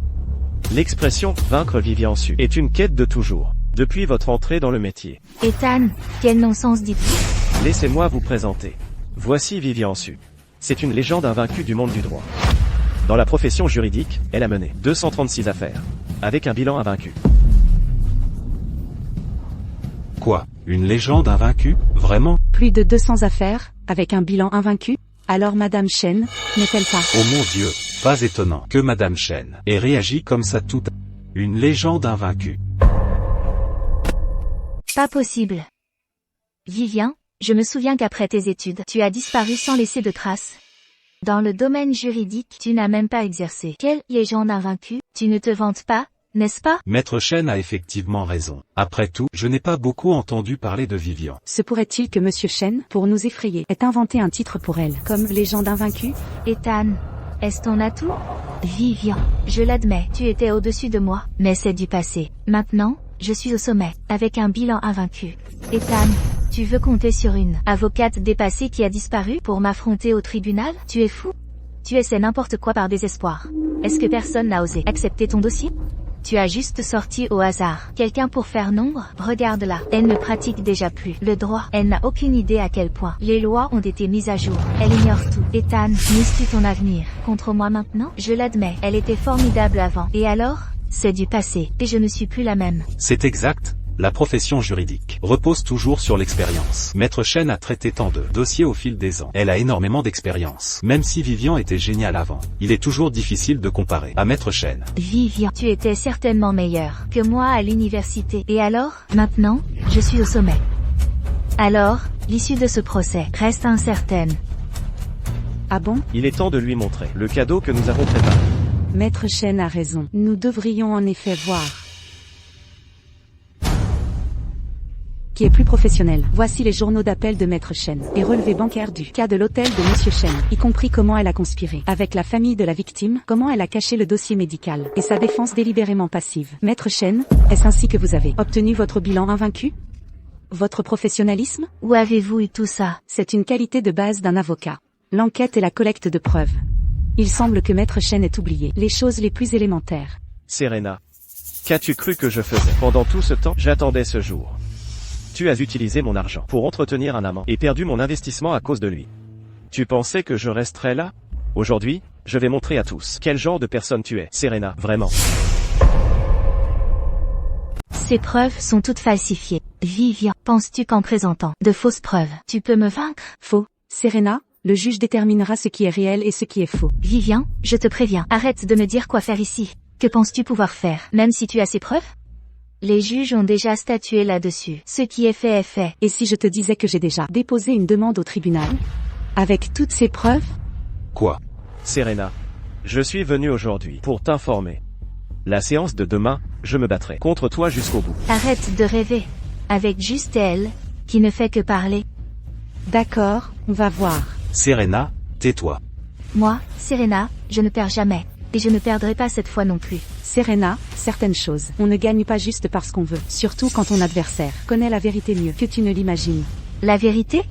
L'expression « vaincre Vivian Su » est une quête de toujours, depuis votre entrée dans le métier. Ethan, quel non-sens dites-vous? Laissez-moi vous présenter. Voici Vivian Su. C'est une légende invaincue du monde du droit. Dans la profession juridique, elle a mené 236 affaires, avec un bilan invaincu. Quoi? Une légende invaincue? Vraiment? Plus de 200 affaires, avec un bilan invaincu? Alors Madame Chen, n'est-elle pas? Oh mon Dieu, pas étonnant que Madame Chen ait réagi comme ça tout. Une légende invaincue. Pas possible. Vivian, je me souviens qu'après tes études, tu as disparu sans laisser de traces. Dans le domaine juridique, tu n'as même pas exercé. Quelle légende invaincue? Tu ne te vantes pas, n'est-ce pas? Maître Chen a effectivement raison. Après tout, je n'ai pas beaucoup entendu parler de Vivian. Se pourrait-il que Monsieur Chen, pour nous effrayer, ait inventé un titre pour elle, comme légende invaincue? Ethan, est-ce ton atout? Vivian, je l'admets, tu étais au-dessus de moi, mais c'est du passé. Maintenant, je suis au sommet, avec un bilan invaincu. Ethan, tu veux compter sur une avocate dépassée qui a disparu pour m'affronter au tribunal? Tu es fou? Tu essaies n'importe quoi par désespoir. Est-ce que personne n'a osé accepter ton dossier? Tu as juste sorti au hasard quelqu'un pour faire nombre? Regarde-la, elle ne pratique déjà plus le droit. Elle n'a aucune idée à quel point les lois ont été mises à jour. Elle ignore tout. Ethan, mises-tu ton avenir contre moi maintenant? Je l'admets, elle était formidable avant. Et alors? C'est du passé, et je ne suis plus la même. C'est exact. La profession juridique repose toujours sur l'expérience. Maître Chen a traité tant de dossiers au fil des ans. Elle a énormément d'expérience. Même si Vivian était génial avant, il est toujours difficile de comparer à Maître Chen. Vivian, tu étais certainement meilleur que moi à l'université. Et alors? Maintenant, je suis au sommet. Alors, l'issue de ce procès reste incertaine. Ah bon? Il est temps de lui montrer le cadeau que nous avons préparé. Maître Chen a raison. Nous devrions en effet voir qui est plus professionnel. Voici les journaux d'appel de Maître Chen et relevés bancaires du cas de l'hôtel de Monsieur Chen, y compris comment elle a conspiré avec la famille de la victime, comment elle a caché le dossier médical et sa défense délibérément passive. Maître Chen, est-ce ainsi que vous avez obtenu votre bilan invaincu? Votre professionnalisme? Où avez-vous eu tout ça? C'est une qualité de base d'un avocat. L'enquête et la collecte de preuves. Il semble que Maître Chen ait oublié les choses les plus élémentaires. Serena. Qu'as-tu cru que je faisais? Pendant tout ce temps, j'attendais ce jour. Tu as utilisé mon argent pour entretenir un amant et perdu mon investissement à cause de lui. Tu pensais que je resterais là? Aujourd'hui, je vais montrer à tous quel genre de personne tu es, Serena, vraiment. Ces preuves sont toutes falsifiées. Vivian, penses-tu qu'en présentant de fausses preuves, tu peux me vaincre? Faux. Serena, le juge déterminera ce qui est réel et ce qui est faux. Vivian, je te préviens, arrête de me dire quoi faire ici. Que penses-tu pouvoir faire, même si tu as ces preuves? Les juges ont déjà statué là-dessus. Ce qui est fait est fait. Et si je te disais que j'ai déjà déposé une demande au tribunal? Avec toutes ces preuves? Quoi? Serena. Je suis venu aujourd'hui pour t'informer. La séance de demain, je me battrai contre toi jusqu'au bout. Arrête de rêver. Avec juste elle, qui ne fait que parler. D'accord, on va voir. Serena, tais-toi. Moi, Serena, je ne perds jamais. Et je ne perdrai pas cette fois non plus. Serena, certaines choses, on ne gagne pas juste parce qu'on veut, surtout quand ton adversaire connaît la vérité mieux que tu ne l'imagines. La vérité?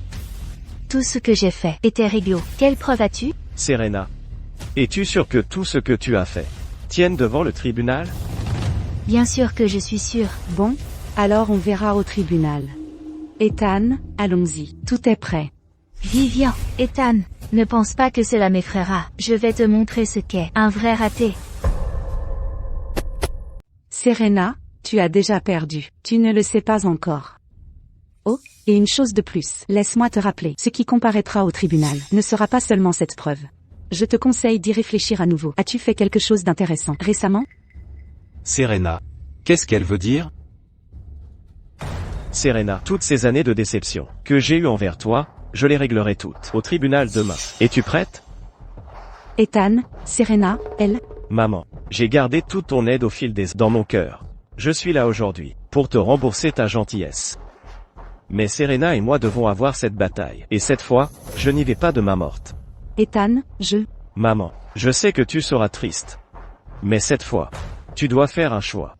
Tout ce que j'ai fait était réglo. Quelle preuve as-tu? Serena. Es-tu sûr que tout ce que tu as fait tienne devant le tribunal? Bien sûr que je suis sûre. Bon, alors on verra au tribunal. Ethan, allons-y, tout est prêt. Vivian, Ethan, ne pense pas que cela m'effraiera. Je vais te montrer ce qu'est un vrai raté. Serena, tu as déjà perdu. Tu ne le sais pas encore. Oh, et une chose de plus, laisse-moi te rappeler, ce qui comparaîtra au tribunal ne sera pas seulement cette preuve. Je te conseille d'y réfléchir à nouveau. As-tu fait quelque chose d'intéressant récemment? Serena. Qu'est-ce qu'elle veut dire? Serena, toutes ces années de déception que j'ai eues envers toi, je les réglerai toutes au tribunal demain. Es-tu prête? Ethan, Serena, elle. Maman, j'ai gardé toute ton aide au fil des dans mon cœur. Je suis là aujourd'hui, pour te rembourser ta gentillesse. Mais Serena et moi devons avoir cette bataille. Et cette fois, je n'y vais pas de main morte. Ethan, Maman, je sais que tu seras triste. Mais cette fois, tu dois faire un choix.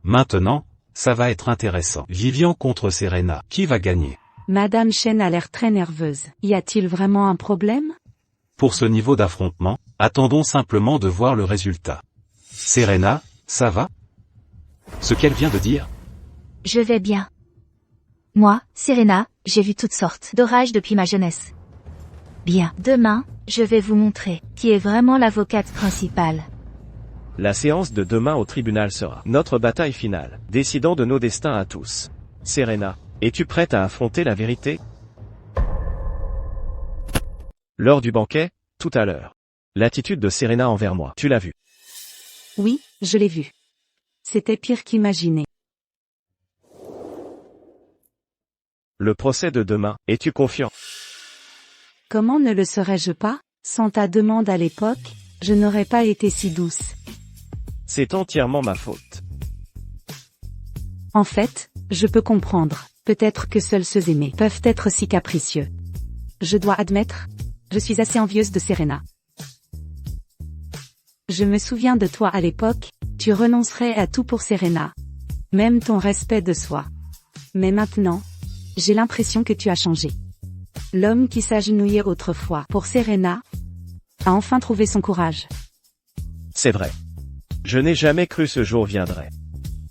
Maintenant, ça va être intéressant. Vivian contre Serena. Qui va gagner? Madame Chen a l'air très nerveuse. Y a-t-il vraiment un problème? Pour ce niveau d'affrontement, attendons simplement de voir le résultat. Serena, ça va? Ce qu'elle vient de dire? Je vais bien. Moi, Serena, j'ai vu toutes sortes d'orages depuis ma jeunesse. Bien. Demain, je vais vous montrer qui est vraiment l'avocate principale. La séance de demain au tribunal sera notre bataille finale, décidant de nos destins à tous. Serena, es-tu prête à affronter la vérité? Lors du banquet, tout à l'heure. L'attitude de Serena envers moi, tu l'as vu? Oui, je l'ai vu. C'était pire qu'imaginé. Le procès de demain, es-tu confiant? Comment ne le serais-je pas? Sans ta demande à l'époque, je n'aurais pas été si douce. C'est entièrement ma faute. En fait, je peux comprendre. Peut-être que seuls ceux aimés peuvent être si capricieux. Je dois admettre, je suis assez envieuse de Serena. Je me souviens de toi à l'époque, tu renoncerais à tout pour Serena. Même ton respect de soi. Mais maintenant, j'ai l'impression que tu as changé. L'homme qui s'agenouillait autrefois pour Serena a enfin trouvé son courage. C'est vrai. Je n'ai jamais cru ce jour viendrait.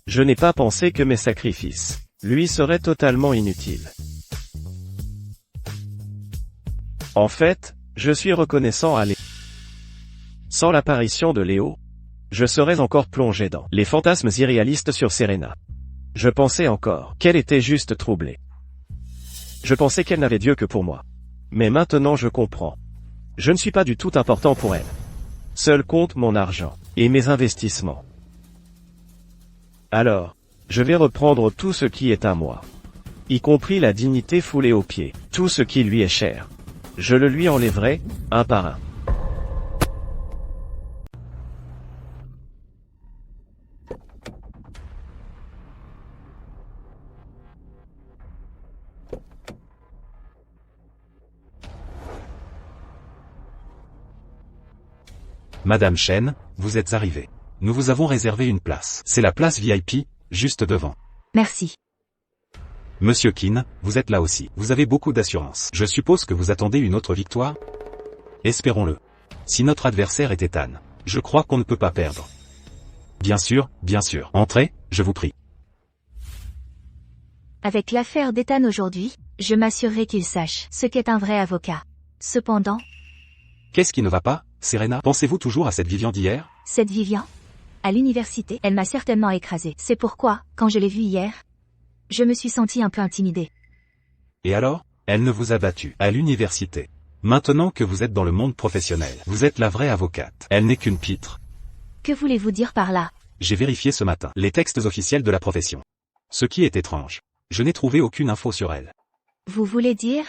Je n'ai pas pensé que mes sacrifices lui seraient totalement inutiles. En fait, je suis reconnaissant à Léo. Sans l'apparition de Léo, je serais encore plongé dans les fantasmes irréalistes sur Serena. Je pensais encore qu'elle était juste troublée. Je pensais qu'elle n'avait Dieu que pour moi. Mais maintenant je comprends. Je ne suis pas du tout important pour elle. Seul compte mon argent et mes investissements. Alors, je vais reprendre tout ce qui est à moi. Y compris la dignité foulée aux pieds, tout ce qui lui est cher. Je le lui enlèverai, un par un. Madame Chen, vous êtes arrivée. Nous vous avons réservé une place. C'est la place VIP, juste devant. Merci. Monsieur Keane, vous êtes là aussi. Vous avez beaucoup d'assurance. Je suppose que vous attendez une autre victoire? Espérons-le. Si notre adversaire est Ethan, je crois qu'on ne peut pas perdre. Bien sûr, bien sûr. Entrez, je vous prie. Avec l'affaire d'Ethan aujourd'hui, je m'assurerai qu'il sache ce qu'est un vrai avocat. Cependant, Qu'est-ce qui ne va pas, Serena? Pensez-vous toujours à cette Vivian d'hier? cette Vivian, à l'université, elle m'a certainement écrasée. C'est pourquoi, quand je l'ai vue hier, je me suis sentie un peu intimidée. Et alors? Elle ne vous a battu à l'université. Maintenant que vous êtes dans le monde professionnel, vous êtes la vraie avocate. Elle n'est qu'une pitre. Que voulez-vous dire par là? J'ai vérifié ce matin les textes officiels de la profession. Ce qui est étrange. Je n'ai trouvé aucune info sur elle. Vous voulez dire?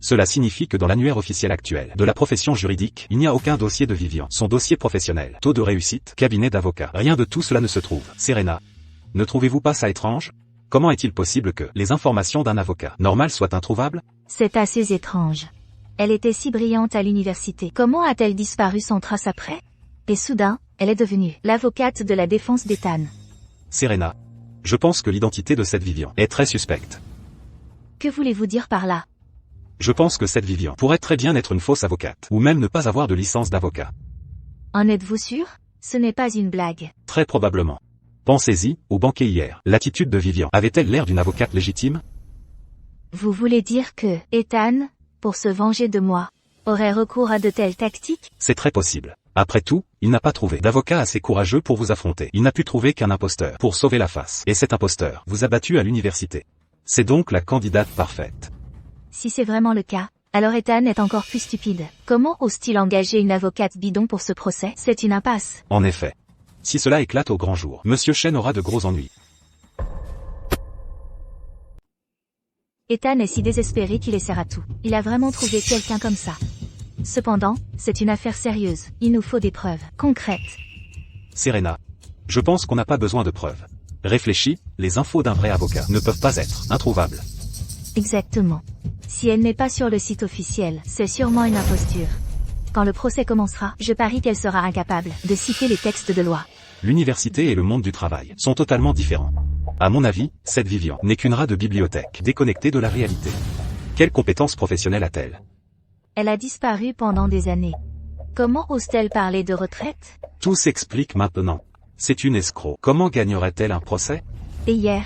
Cela signifie que dans l'annuaire officiel actuel de la profession juridique, il n'y a aucun dossier de Vivian. Son dossier professionnel, taux de réussite, cabinet d'avocat, rien de tout cela ne se trouve. Serena, ne trouvez-vous pas ça étrange? Comment est-il possible que les informations d'un avocat normal soient introuvables? C'est assez étrange. Elle était si brillante à l'université. Comment a-t-elle disparu sans trace après? Et soudain, elle est devenue l'avocate de la défense d'Ethan. Serena, je pense que l'identité de cette Vivian est très suspecte. Que voulez-vous dire par là? Je pense que cette Vivian pourrait très bien être une fausse avocate, ou même ne pas avoir de licence d'avocat. En êtes-vous sûr? Ce n'est pas une blague. Très probablement. Pensez-y, au banquet hier, l'attitude de Vivian avait-elle l'air d'une avocate légitime? Vous voulez dire que Ethan, pour se venger de moi, aurait recours à de telles tactiques? C'est très possible. Après tout, il n'a pas trouvé d'avocat assez courageux pour vous affronter. Il n'a pu trouver qu'un imposteur pour sauver la face. Et cet imposteur vous a battu à l'université. C'est donc la candidate parfaite. Si c'est vraiment le cas, alors Ethan est encore plus stupide. Comment ose-t-il engager une avocate bidon pour ce procès? C'est une impasse. En effet. Si cela éclate au grand jour, Monsieur Chen aura de gros ennuis. Ethan est si désespéré qu'il essaiera tout. Il a vraiment trouvé quelqu'un comme ça. Cependant, c'est une affaire sérieuse. Il nous faut des preuves concrètes. Serena. Je pense qu'on n'a pas besoin de preuves. Réfléchis, les infos d'un vrai avocat ne peuvent pas être introuvables. Exactement. Si elle n'est pas sur le site officiel, c'est sûrement une imposture. Quand le procès commencera, je parie qu'elle sera incapable de citer les textes de loi. L'université et le monde du travail sont totalement différents. À mon avis, cette Vivian n'est qu'une rat de bibliothèque, déconnectée de la réalité. Quelles compétences professionnelles a-t-elle? Elle a disparu pendant des années. Comment ose-t-elle parler de retraite? Tout s'explique maintenant. C'est une escroc. Comment gagnerait-elle un procès? Et hier,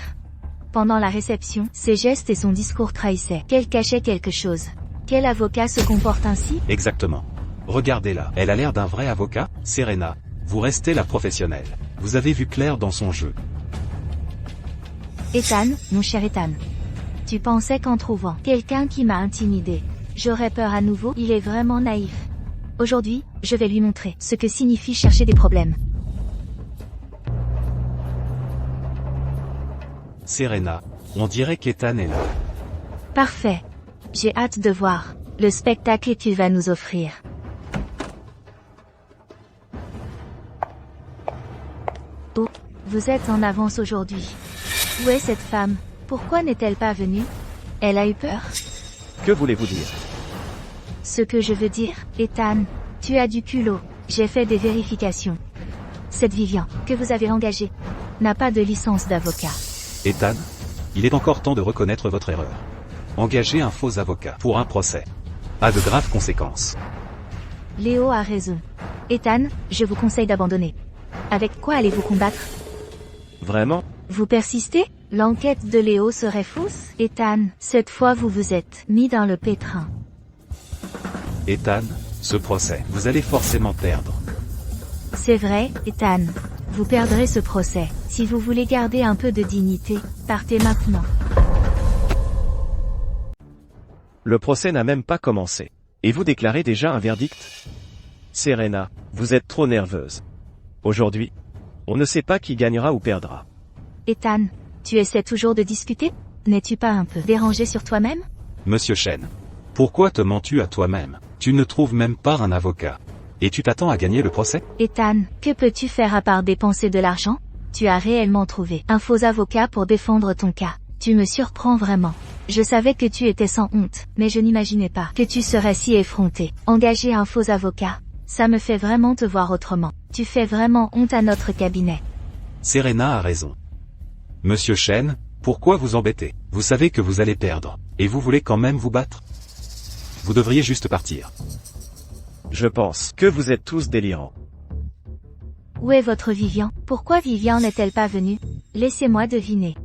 pendant la réception, ses gestes et son discours trahissaient qu'elle cachait quelque chose. Quel avocat se comporte ainsi? Exactement. Regardez-la. Elle a l'air d'un vrai avocat. Serena, vous restez la professionnelle. Vous avez vu clair dans son jeu. Ethan, mon cher Ethan. Tu pensais qu'en trouvant quelqu'un qui m'a intimidé, j'aurais peur à nouveau? Il est vraiment naïf. Aujourd'hui, je vais lui montrer ce que signifie chercher des problèmes. Serena, on dirait qu'Ethan est là. Parfait. J'ai hâte de voir le spectacle que tu vas nous offrir. Oh, vous êtes en avance aujourd'hui. Où est cette femme? Pourquoi n'est-elle pas venue? Elle a eu peur? Que voulez-vous dire? Ce que je veux dire, Ethan, tu as du culot. J'ai fait des vérifications. Cette Vivian, que vous avez engagée, n'a pas de licence d'avocat. Ethan, il est encore temps de reconnaître votre erreur. Engager un faux avocat pour un procès a de graves conséquences. Léo a raison. Ethan, je vous conseille d'abandonner. Avec quoi allez-vous combattre? Vraiment? Vous persistez? L'enquête de Léo serait fausse? Ethan, cette fois vous vous êtes mis dans le pétrin. Ethan, ce procès, vous allez forcément perdre. C'est vrai, Ethan. Vous perdrez ce procès. Si vous voulez garder un peu de dignité, partez maintenant. Le procès n'a même pas commencé. Et vous déclarez déjà un verdict? Serena, vous êtes trop nerveuse. Aujourd'hui, on ne sait pas qui gagnera ou perdra. Ethan, tu essaies toujours de discuter? N'es-tu pas un peu dérangé sur toi-même? Monsieur Chen, pourquoi te mens-tu à toi-même? Tu ne trouves même pas un avocat. Et tu t'attends à gagner le procès? Ethan, que peux-tu faire à part dépenser de l'argent? Tu as réellement trouvé un faux avocat pour défendre ton cas. Tu me surprends vraiment. Je savais que tu étais sans honte, mais je n'imaginais pas que tu serais si effronté. Engager un faux avocat, ça me fait vraiment te voir autrement. Tu fais vraiment honte à notre cabinet. Serena a raison. Monsieur Chen, pourquoi vous embêter? Vous savez que vous allez perdre, et vous voulez quand même vous battre? Vous devriez juste partir. Je pense que vous êtes tous délirants. Où est votre Vivian? Pourquoi Vivian n'est-elle pas venue? Laissez-moi deviner.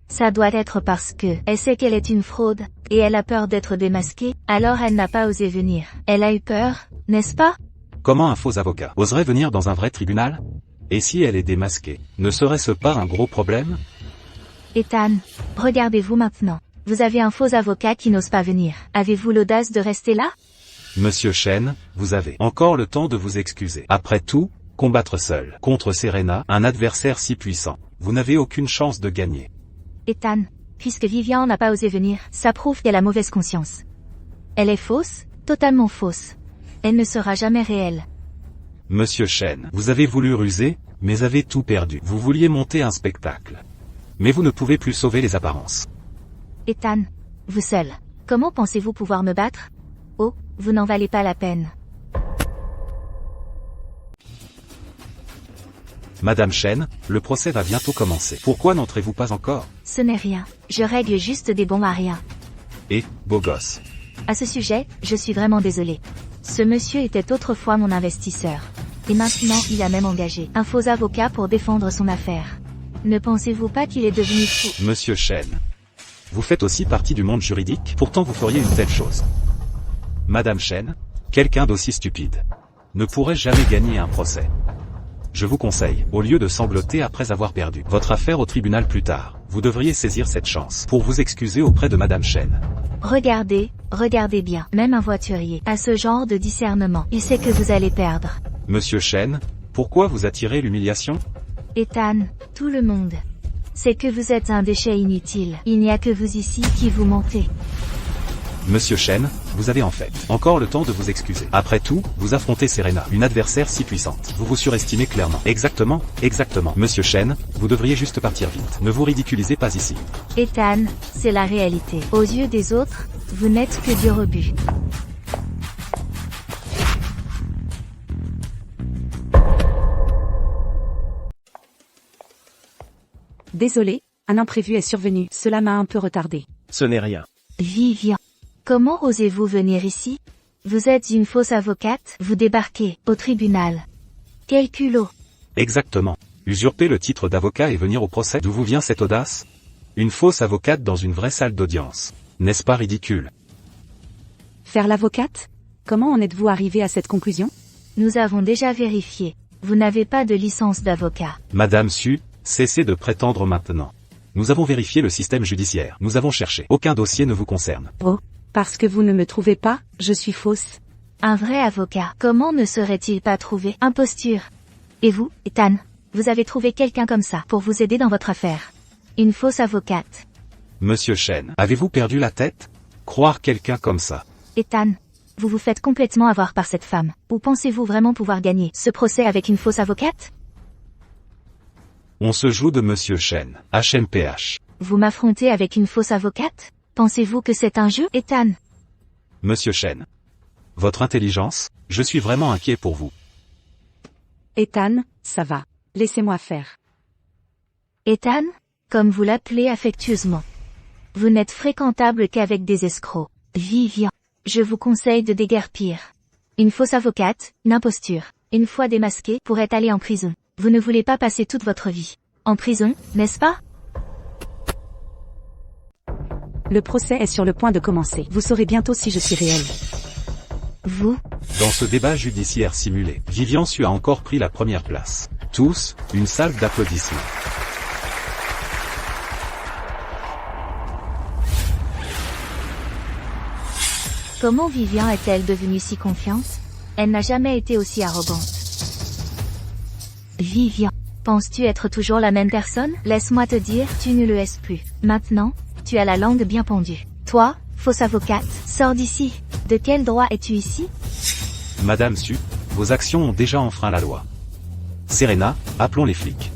Ça doit être parce que elle sait qu'elle est une fraude, et elle a peur d'être démasquée, alors elle n'a pas osé venir. Elle a eu peur, n'est-ce pas? Comment un faux avocat oserait venir dans un vrai tribunal? Et si elle est démasquée, ne serait-ce pas un gros problème? Ethan, regardez-vous maintenant. Vous avez un faux avocat qui n'ose pas venir. Avez-vous l'audace de rester là? Monsieur Chen, vous avez encore le temps de vous excuser. Après tout, combattre seul contre Serena, un adversaire si puissant, vous n'avez aucune chance de gagner. Ethan, puisque Vivian n'a pas osé venir, ça prouve qu'elle a mauvaise conscience. Elle est fausse, totalement fausse. Elle ne sera jamais réelle. Monsieur Chen, vous avez voulu ruser, mais avez tout perdu. Vous vouliez monter un spectacle. Mais vous ne pouvez plus sauver les apparences. Ethan, vous seul. Comment pensez-vous pouvoir me battre? Oh, vous n'en valez pas la peine. Madame Chen, le procès va bientôt commencer. Pourquoi n'entrez-vous pas encore? Ce n'est rien. Je règle juste des bons à rien. Et, beau gosse. À ce sujet, je suis vraiment désolée. Ce monsieur était autrefois mon investisseur. Et maintenant, il a même engagé un faux avocat pour défendre son affaire. Ne pensez-vous pas qu'il est devenu fou? Monsieur Chen, vous faites aussi partie du monde juridique, pourtant vous feriez une telle chose. Madame Chen, quelqu'un d'aussi stupide ne pourrait jamais gagner un procès. Je vous conseille, au lieu de sangloter après avoir perdu votre affaire au tribunal plus tard, vous devriez saisir cette chance pour vous excuser auprès de Madame Chen. Regardez bien. Même un voiturier a ce genre de discernement. Il sait que vous allez perdre. Monsieur Chen, pourquoi vous attirez l'humiliation? Ethan, tout le monde sait que vous êtes un déchet inutile. Il n'y a que vous ici qui vous mentez. Monsieur Chen, vous avez en fait encore le temps de vous excuser. Après tout, vous affrontez Serena, une adversaire si puissante. Vous vous surestimez clairement. Exactement. Monsieur Chen, vous devriez juste partir vite. Ne vous ridiculisez pas ici. Ethan, c'est la réalité. Aux yeux des autres, vous n'êtes que du rebut. Désolé, un imprévu est survenu, cela m'a un peu retardé. Ce n'est rien. Vivian. Comment osez-vous venir ici? Vous êtes une fausse avocate, vous débarquez au tribunal. Quel culot. Exactement. Usurper le titre d'avocat et venir au procès. D'où vous vient cette audace? Une fausse avocate dans une vraie salle d'audience. N'est-ce pas ridicule? Faire l'avocate? Comment en êtes-vous arrivé à cette conclusion? Nous avons déjà vérifié. Vous n'avez pas de licence d'avocat. Madame Su, cessez de prétendre maintenant. Nous avons vérifié le système judiciaire. Nous avons cherché. Aucun dossier ne vous concerne. Oh, parce que vous ne me trouvez pas, je suis fausse. Un vrai avocat, comment ne serait-il pas trouvé? Imposture. Et vous, Ethan, vous avez trouvé quelqu'un comme ça pour vous aider dans votre affaire. Une fausse avocate. Monsieur Chen, avez-vous perdu la tête? Croire quelqu'un comme ça. Ethan, vous vous faites complètement avoir par cette femme. Ou pensez-vous vraiment pouvoir gagner ce procès avec une fausse avocate? On se joue de Monsieur Chen, HMPH. Vous m'affrontez avec une fausse avocate? Pensez-vous que c'est un jeu, Ethan? Monsieur Chen. Votre intelligence, je suis vraiment inquiet pour vous. Ethan, ça va. Laissez-moi faire. Ethan, comme vous l'appelez affectueusement. Vous n'êtes fréquentable qu'avec des escrocs. Vivian, je vous conseille de déguerpir. Une fausse avocate, une imposture, une fois démasquée, pourrait aller en prison. Vous ne voulez pas passer toute votre vie en prison, n'est-ce pas? Le procès est sur le point de commencer. Vous saurez bientôt si je suis réelle. Vous? Dans ce débat judiciaire simulé, Vivian Su a encore pris la première place. Tous, une salve d'applaudissements. Comment Vivian est-elle devenue si confiante? Elle n'a jamais été aussi arrogante. Vivian, penses-tu être toujours la même personne? Laisse-moi te dire, tu ne le es plus. Maintenant, tu as la langue bien pendue. Toi, fausse avocate, sors d'ici. De quel droit es-tu ici? Madame Su, vos actions ont déjà enfreint la loi. Serena, appelons les flics.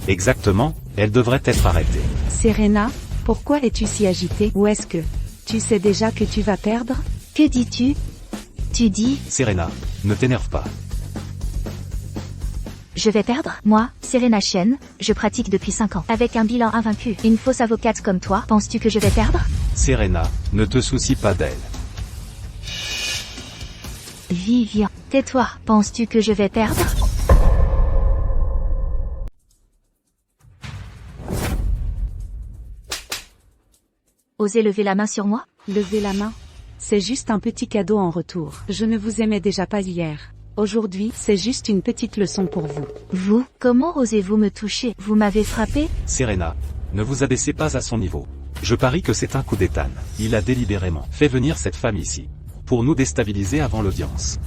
Exactement, elle devrait être arrêtée. Serena, pourquoi es-tu si agitée? Ou est-ce que tu sais déjà que tu vas perdre? Que dis-tu? Tu dis? Serena, ne t'énerve pas. Je vais perdre? Moi, Serena Chen, je pratique depuis 5 ans. Avec un bilan invaincu. Une fausse avocate comme toi, penses-tu que je vais perdre? Serena, ne te soucie pas d'elle. Vivian, tais-toi. Penses-tu que je vais perdre? Osez lever la main sur moi? Levez la main. C'est juste un petit cadeau en retour. Je ne vous aimais déjà pas hier. Aujourd'hui, c'est juste une petite leçon pour vous. Vous, comment osez-vous me toucher? Vous m'avez frappé? Serena, ne vous abaissez pas à son niveau. Je parie que c'est un coup d'Ethan. Il a délibérément fait venir cette femme ici. Pour nous déstabiliser avant l'audience.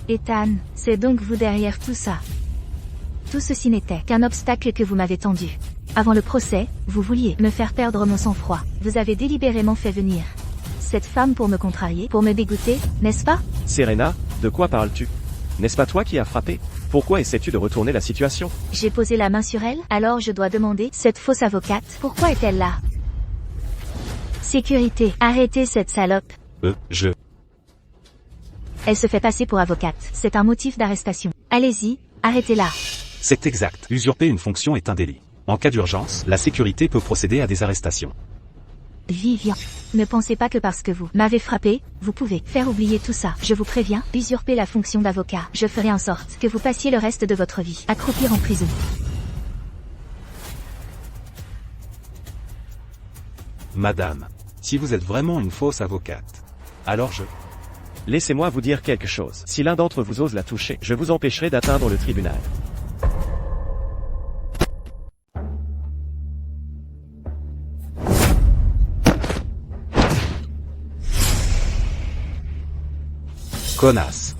Ethan, c'est donc vous derrière tout ça. Tout ceci n'était qu'un obstacle que vous m'avez tendu. Avant le procès, vous vouliez me faire perdre mon sang-froid. Vous avez délibérément fait venir cette femme pour me contrarier, pour me dégoûter, n'est-ce pas? Serena, de quoi parles-tu? N'est-ce pas toi qui as frappé? Pourquoi essaies-tu de retourner la situation? J'ai posé la main sur elle, alors je dois demander, cette fausse avocate, pourquoi est-elle là? Sécurité, arrêtez cette salope. Elle se fait passer pour avocate, c'est un motif d'arrestation. Allez-y, arrêtez-la. C'est exact. Usurper une fonction est un délit. En cas d'urgence, la sécurité peut procéder à des arrestations. Vivian, ne pensez pas que parce que vous m'avez frappé, vous pouvez faire oublier tout ça. Je vous préviens, usurper la fonction d'avocat. Je ferai en sorte que vous passiez le reste de votre vie à croupir en prison. Madame, si vous êtes vraiment une fausse avocate, alors Laissez-moi vous dire quelque chose. Si l'un d'entre vous ose la toucher, je vous empêcherai d'atteindre le tribunal. Connasse.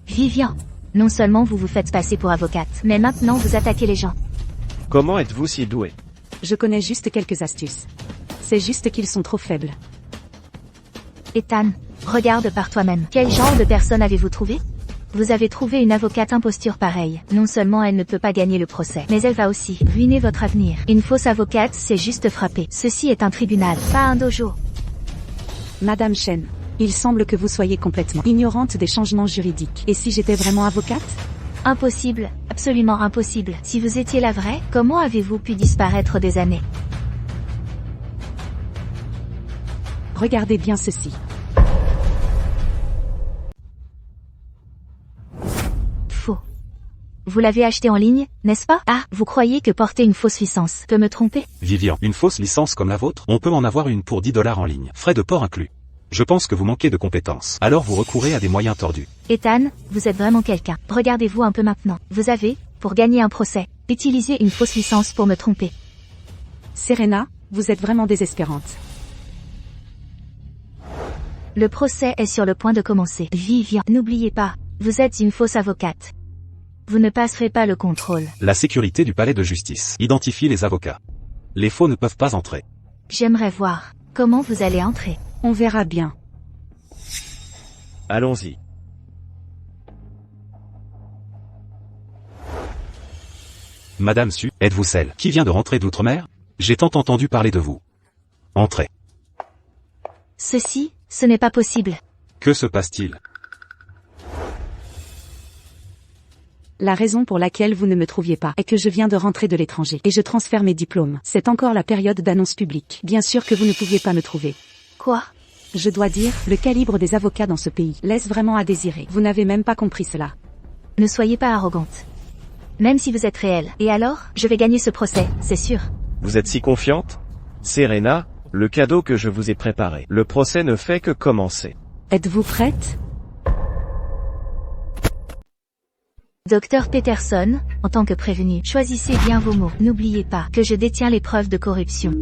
Vivian, non seulement vous vous faites passer pour avocate, mais maintenant vous attaquez les gens. Comment êtes-vous si doué? Je connais juste quelques astuces. C'est juste qu'ils sont trop faibles. Ethan, regarde par toi-même. Quel genre de personne avez-vous trouvé? Vous avez trouvé une avocate imposture pareille. Non seulement elle ne peut pas gagner le procès, mais elle va aussi ruiner votre avenir. Une fausse avocate, c'est juste frapper. Ceci est un tribunal, pas un dojo. Madame Chen, il semble que vous soyez complètement ignorante des changements juridiques. Et si j'étais vraiment avocate? Impossible, absolument impossible. Si vous étiez la vraie, comment avez-vous pu disparaître des années? Regardez bien ceci. Faux. Vous l'avez acheté en ligne, n'est-ce pas? Ah, vous croyez que porter une fausse licence peut me tromper? Vivian, une fausse licence comme la vôtre, on peut en avoir une pour 10 $ en ligne, frais de port inclus. Je pense que vous manquez de compétences. Alors vous recourez à des moyens tordus. Ethan, vous êtes vraiment quelqu'un. Regardez-vous un peu maintenant. Vous avez, pour gagner un procès, utilisé une fausse licence pour me tromper. Serena, vous êtes vraiment désespérante. Le procès est sur le point de commencer. Vivian, n'oubliez pas, vous êtes une fausse avocate. Vous ne passerez pas le contrôle. La sécurité du palais de justice identifie les avocats. Les faux ne peuvent pas entrer. J'aimerais voir comment vous allez entrer. On verra bien. Allons-y. Madame Su, êtes-vous celle qui vient de rentrer d'outre-mer? J'ai tant entendu parler de vous. Entrez. Ceci, ce n'est pas possible. Que se passe-t-il? La raison pour laquelle vous ne me trouviez pas est que je viens de rentrer de l'étranger et je transfère mes diplômes. C'est encore la période d'annonce publique. Bien sûr que vous ne pouviez pas me trouver. Quoi? Je dois dire, le calibre des avocats dans ce pays laisse vraiment à désirer. Vous n'avez même pas compris cela. Ne soyez pas arrogante. Même si vous êtes réelle. Et alors, je vais gagner ce procès, c'est sûr. Vous êtes si confiante? Serena, le cadeau que je vous ai préparé. Le procès ne fait que commencer. Êtes-vous prête? Dr Peterson, en tant que prévenu, choisissez bien vos mots. N'oubliez pas que je détiens les preuves de corruption.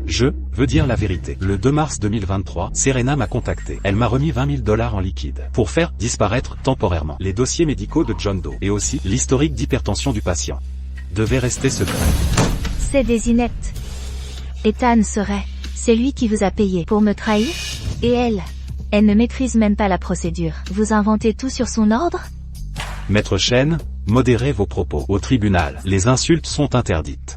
Je veux dire la vérité. Le 2 mars 2023, Serena m'a contacté. Elle m'a remis 20 000 $ en liquide pour faire disparaître temporairement les dossiers médicaux de John Doe et aussi l'historique d'hypertension du patient. Devait rester secret. C'est des ineptes. Ethan serait, c'est lui qui vous a payé pour me trahir? Et elle ne maîtrise même pas la procédure. Vous inventez tout sur son ordre? Maître Chen, modérez vos propos. Au tribunal, les insultes sont interdites.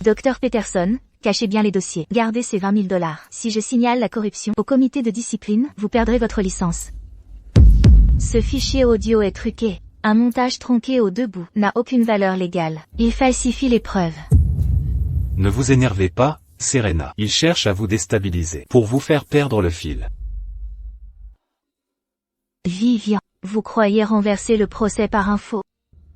Dr Peterson, cachez bien les dossiers. Gardez ces 20 000 $. Si je signale la corruption au comité de discipline, vous perdrez votre licence. Ce fichier audio est truqué. Un montage tronqué aux deux bouts n'a aucune valeur légale. Il falsifie les preuves. Ne vous énervez pas, Serena. Il cherche à vous déstabiliser pour vous faire perdre le fil. Vivian, vous croyez renverser le procès par un faux?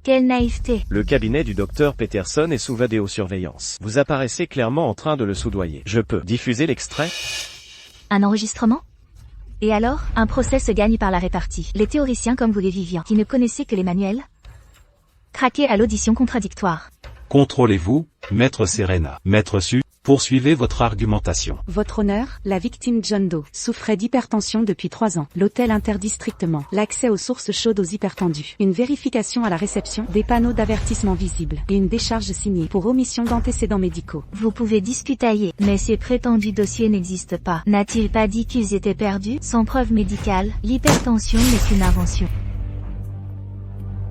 Quelle naïveté! Le cabinet du docteur Peterson est sous vidéosurveillance. Vous apparaissez clairement en train de le soudoyer. Je peux diffuser l'extrait? Un enregistrement? Et alors, un procès se gagne par la répartie. Les théoriciens comme vous les Vivian, qui ne connaissaient que les manuels? Craquez à l'audition contradictoire. Contrôlez-vous, Maître Serena. Maître Su, poursuivez votre argumentation. Votre honneur, la victime John Doe souffrait d'hypertension depuis 3 ans. L'hôtel interdit strictement l'accès aux sources chaudes aux hypertendus. Une vérification à la réception, des panneaux d'avertissement visibles et une décharge signée pour omission d'antécédents médicaux. Vous pouvez discutailler, mais ces prétendus dossiers n'existent pas. N'a-t-il pas dit qu'ils étaient perdus? Sans preuve médicale, l'hypertension n'est qu'une invention.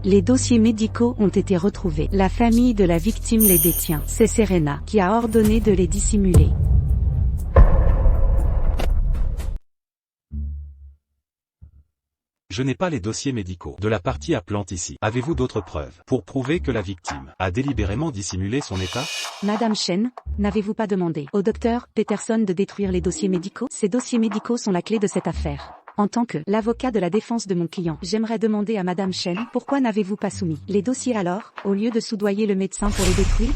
Les dossiers médicaux ont été retrouvés. La famille de la victime les détient. C'est Serena qui a ordonné de les dissimuler. Je n'ai pas les dossiers médicaux de la partie appelante ici. Avez-vous d'autres preuves pour prouver que la victime a délibérément dissimulé son état? Madame Chen, n'avez-vous pas demandé au docteur Peterson de détruire les dossiers médicaux? Ces dossiers médicaux sont la clé de cette affaire. En tant que l'avocat de la défense de mon client, j'aimerais demander à Madame Chen, pourquoi n'avez-vous pas soumis les dossiers alors, au lieu de soudoyer le médecin pour les détruire?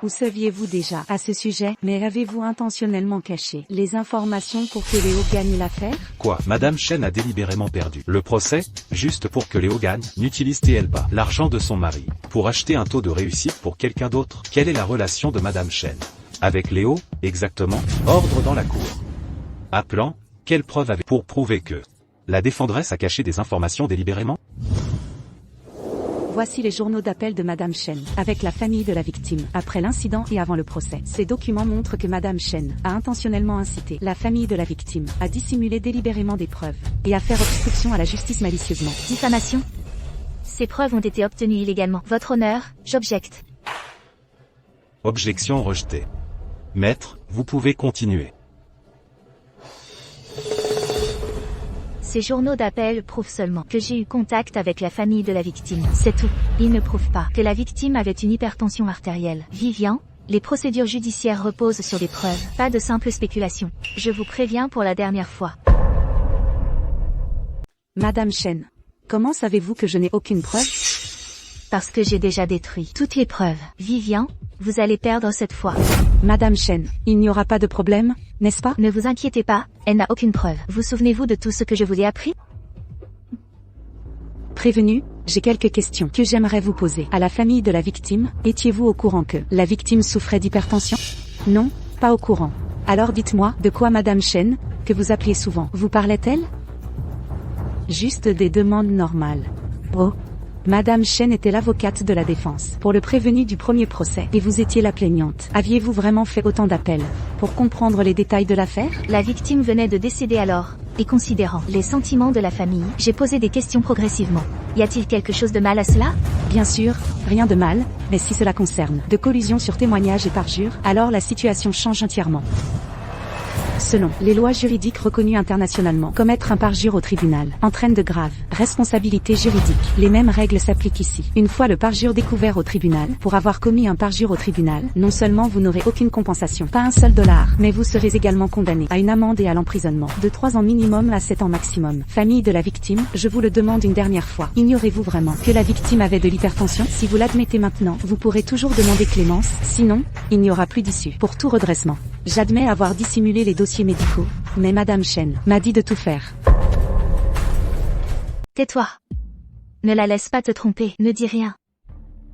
Où saviez-vous déjà à ce sujet, mais avez-vous intentionnellement caché les informations pour que Léo gagne l'affaire? Quoi? Madame Chen a délibérément perdu le procès, juste pour que Léo gagne, n'utilise-t-elle pas l'argent de son mari pour acheter un taux de réussite pour quelqu'un d'autre? Quelle est la relation de Madame Chen avec Léo, exactement? Ordre dans la cour. Appelant. Quelle preuve avez-vous pour prouver que la défendresse a caché des informations délibérément? Voici les journaux d'appel de Madame Chen, avec la famille de la victime, après l'incident et avant le procès. Ces documents montrent que Madame Chen a intentionnellement incité la famille de la victime à dissimuler délibérément des preuves, et à faire obstruction à la justice malicieusement. Diffamation. Ces preuves ont été obtenues illégalement. Votre honneur, j'objecte. Objection rejetée. Maître, vous pouvez continuer. Ces journaux d'appel prouvent seulement que j'ai eu contact avec la famille de la victime. C'est tout. Ils ne prouvent pas que la victime avait une hypertension artérielle. Vivian, les procédures judiciaires reposent sur des preuves, pas de simples spéculations. Je vous préviens pour la dernière fois. Madame Chen, comment savez-vous que je n'ai aucune preuve? Parce que j'ai déjà détruit toutes les preuves. Vivian, vous allez perdre cette fois. Madame Chen, il n'y aura pas de problème, n'est-ce pas? Ne vous inquiétez pas, elle n'a aucune preuve. Vous souvenez-vous de tout ce que je vous ai appris? Prévenu, j'ai quelques questions que j'aimerais vous poser. À la famille de la victime, étiez-vous au courant que la victime souffrait d'hypertension? Non, pas au courant. Alors dites-moi, de quoi Madame Chen, que vous appeliez souvent, vous parlait-elle? Juste des demandes normales. Oh. Madame Chen était l'avocate de la défense pour le prévenu du premier procès, et vous étiez la plaignante. Aviez-vous vraiment fait autant d'appels pour comprendre les détails de l'affaire? La victime venait de décéder alors, et considérant les sentiments de la famille, j'ai posé des questions progressivement. Y a-t-il quelque chose de mal à cela? Bien sûr, rien de mal, mais si cela concerne de collusion sur témoignage et parjure, alors la situation change entièrement. Selon les lois juridiques reconnues internationalement, commettre un parjure au tribunal entraîne de graves responsabilités juridiques. Les mêmes règles s'appliquent ici. Une fois le parjure découvert au tribunal, pour avoir commis un parjure au tribunal, non seulement vous n'aurez aucune compensation, pas un seul dollar, mais vous serez également condamné à une amende et à l'emprisonnement de 3 ans minimum à 7 ans maximum. Famille de la victime, je vous le demande une dernière fois, ignorez-vous vraiment que la victime avait de l'hypertension? Si vous l'admettez maintenant, vous pourrez toujours demander clémence, sinon, il n'y aura plus d'issue pour tout redressement. J'admets avoir dissimulé les dossiers médicaux, mais Madame Chen m'a dit de tout faire. Tais-toi. Ne la laisse pas te tromper, ne dis rien.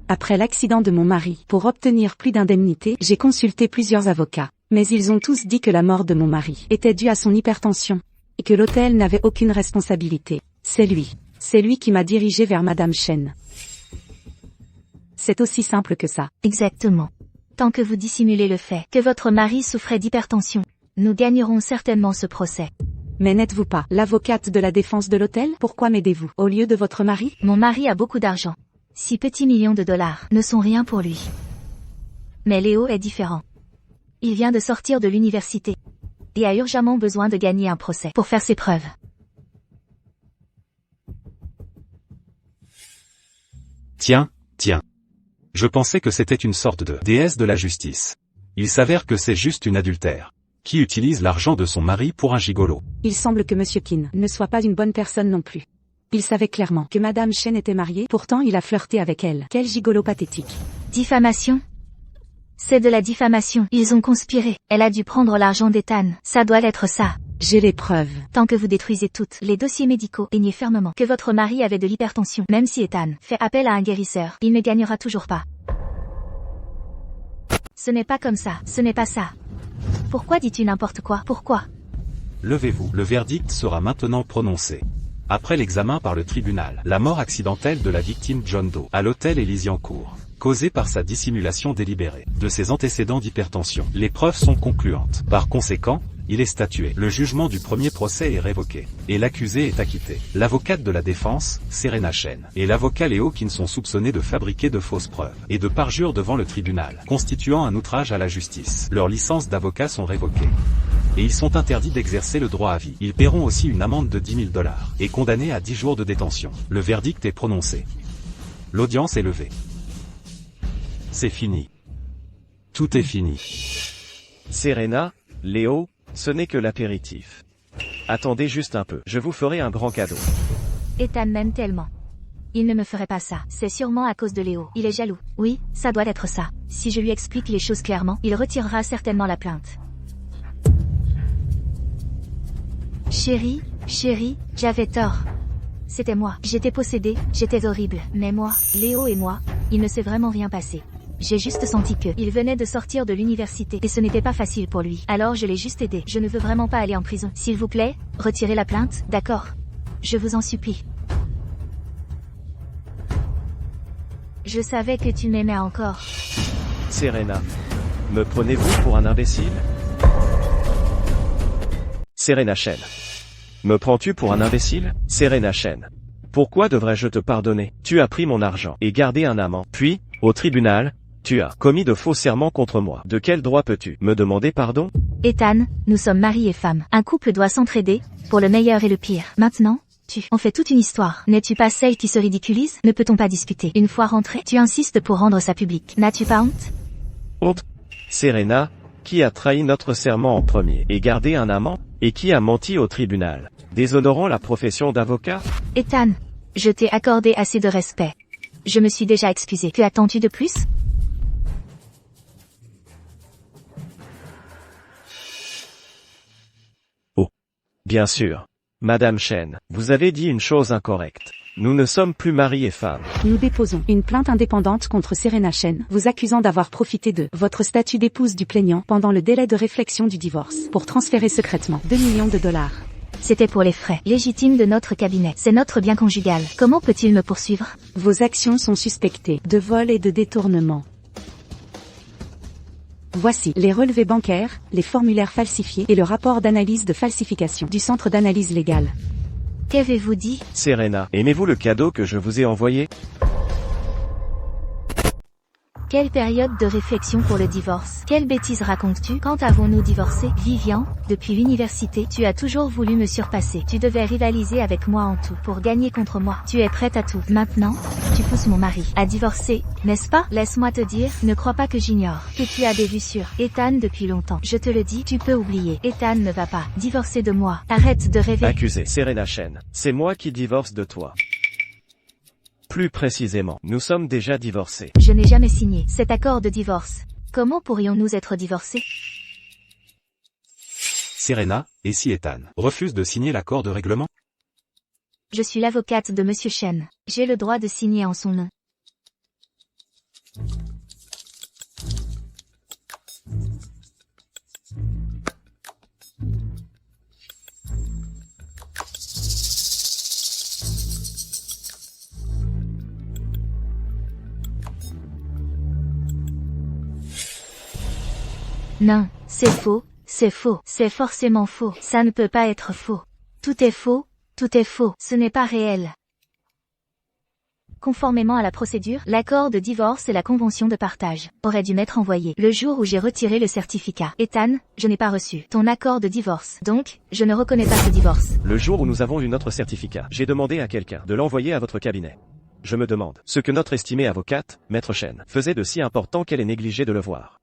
Après l'accident de mon mari, pour obtenir plus d'indemnité, j'ai consulté plusieurs avocats, mais ils ont tous dit que la mort de mon mari était due à son hypertension, et que l'hôtel n'avait aucune responsabilité. C'est lui qui m'a dirigé vers Madame Chen. C'est aussi simple que ça. Exactement. Tant que vous dissimulez le fait que votre mari souffrait d'hypertension, nous gagnerons certainement ce procès. Mais n'êtes-vous pas l'avocate de la défense de l'hôtel? Pourquoi m'aidez-vous au lieu de votre mari? Mon mari a beaucoup d'argent. 6 petits millions de dollars ne sont rien pour lui. Mais Léo est différent. Il vient de sortir de l'université et a urgemment besoin de gagner un procès pour faire ses preuves. Tiens. Je pensais que c'était une sorte de déesse de la justice. Il s'avère que c'est juste une adultère, qui utilise l'argent de son mari pour un gigolo. Il semble que Monsieur Qin ne soit pas une bonne personne non plus. Il savait clairement que Madame Chen était mariée, pourtant il a flirté avec elle. Quel gigolo pathétique. Diffamation? C'est de la diffamation. Ils ont conspiré. Elle a dû prendre l'argent d'Ethan. Ça doit être ça. J'ai les preuves. Tant que vous détruisez toutes les dossiers médicaux, peignez fermement que votre mari avait de l'hypertension. Même si Ethan fait appel à un guérisseur, il ne gagnera toujours pas. Ce n'est pas comme ça, ce n'est pas ça. Pourquoi dis-tu n'importe quoi? Pourquoi? Levez-vous, le verdict sera maintenant prononcé. Après l'examen par le tribunal, la mort accidentelle de la victime John Doe à l'hôtel Élysiancourt, causée par sa dissimulation délibérée de ses antécédents d'hypertension. Les preuves sont concluantes. Par conséquent, il est statué. Le jugement du premier procès est révoqué, et l'accusé est acquitté. L'avocate de la défense, Serena Chen, et l'avocat Léo Qin sont soupçonnés de fabriquer de fausses preuves, et de parjure devant le tribunal, constituant un outrage à la justice. Leurs licences d'avocat sont révoquées, et ils sont interdits d'exercer le droit à vie. Ils paieront aussi une amende de 10 000 $, et condamnés à 10 jours de détention. Le verdict est prononcé. L'audience est levée. C'est fini. Tout est fini. Serena, Léo, ce n'est que l'apéritif. Attendez juste un peu, je vous ferai un grand cadeau. Ethan m'aime tellement. Il ne me ferait pas ça. C'est sûrement à cause de Léo. Il est jaloux. Oui, ça doit être ça. Si je lui explique les choses clairement, il retirera certainement la plainte. Chérie, j'avais tort. C'était moi. J'étais possédée, j'étais horrible. Mais moi, Léo et moi, il ne s'est vraiment rien passé. J'ai juste senti que il venait de sortir de l'université et ce n'était pas facile pour lui. Alors je l'ai juste aidé. Je ne veux vraiment pas aller en prison. S'il vous plaît, retirez la plainte, d'accord? Je vous en supplie. Je savais que tu m'aimais encore. Serena. Me prenez-vous pour un imbécile? Serena Shen. Me prends-tu pour un imbécile? Serena Shen. Pourquoi devrais-je te pardonner? Tu as pris mon argent et gardé un amant. Puis, au tribunal, tu as commis de faux serments contre moi. De quel droit peux-tu me demander pardon? Ethan, nous sommes mari et femme. Un couple doit s'entraider, pour le meilleur et le pire. Maintenant, on fait toute une histoire. N'es-tu pas celle qui se ridiculise? Ne peut-on pas discuter? Une fois rentré, tu insistes pour rendre ça public. N'as-tu pas honte? Honte? Serena, qui a trahi notre serment en premier et gardé un amant, et qui a menti au tribunal, déshonorant la profession d'avocat? Ethan, je t'ai accordé assez de respect. Je me suis déjà excusé. Que attends-tu de plus? Oh. Bien sûr. Madame Shen, vous avez dit une chose incorrecte. Nous ne sommes plus mari et femme. Nous déposons une plainte indépendante contre Serena Shen, vous accusant d'avoir profité de votre statut d'épouse du plaignant pendant le délai de réflexion du divorce, pour transférer secrètement 2 millions de dollars. C'était pour les frais légitimes de notre cabinet. C'est notre bien conjugal. Comment peut-il me poursuivre? Vos actions sont suspectées de vol et de détournement. Voici les relevés bancaires, les formulaires falsifiés et le rapport d'analyse de falsification du Centre d'analyse légale. Qu'avez-vous dit? Serena, aimez-vous le cadeau que je vous ai envoyé? Quelle période de réflexion pour le divorce? Quelle bêtise racontes-tu? Quand avons-nous divorcé? Vivian, depuis l'université, tu as toujours voulu me surpasser. Tu devais rivaliser avec moi en tout, pour gagner contre moi. Tu es prête à tout. Maintenant, tu pousses mon mari à divorcer, n'est-ce pas? Laisse-moi te dire, ne crois pas que j'ignore que tu as des vues sur Ethan depuis longtemps. Je te le dis, tu peux oublier. Ethan ne va pas divorcer de moi. Arrête de rêver. Accusé, Serena Shen. C'est moi qui divorce de toi. Plus précisément, nous sommes déjà divorcés. Je n'ai jamais signé cet accord de divorce. Comment pourrions-nous être divorcés? Serena, et si Ethan refuse de signer l'accord de règlement? Je suis l'avocate de Monsieur Shen. J'ai le droit de signer en son nom. Non, c'est faux, c'est forcément faux. Ça ne peut pas être faux. Tout est faux, ce n'est pas réel. Conformément à la procédure, l'accord de divorce et la convention de partage auraient dû m'être envoyés le jour où j'ai retiré le certificat. Ethan, je n'ai pas reçu ton accord de divorce, donc, je ne reconnais pas ce divorce. Le jour où nous avons eu notre certificat, j'ai demandé à quelqu'un de l'envoyer à votre cabinet. Je me demande ce que notre estimée avocate, Maître Shen, faisait de si important qu'elle ait négligé de le voir.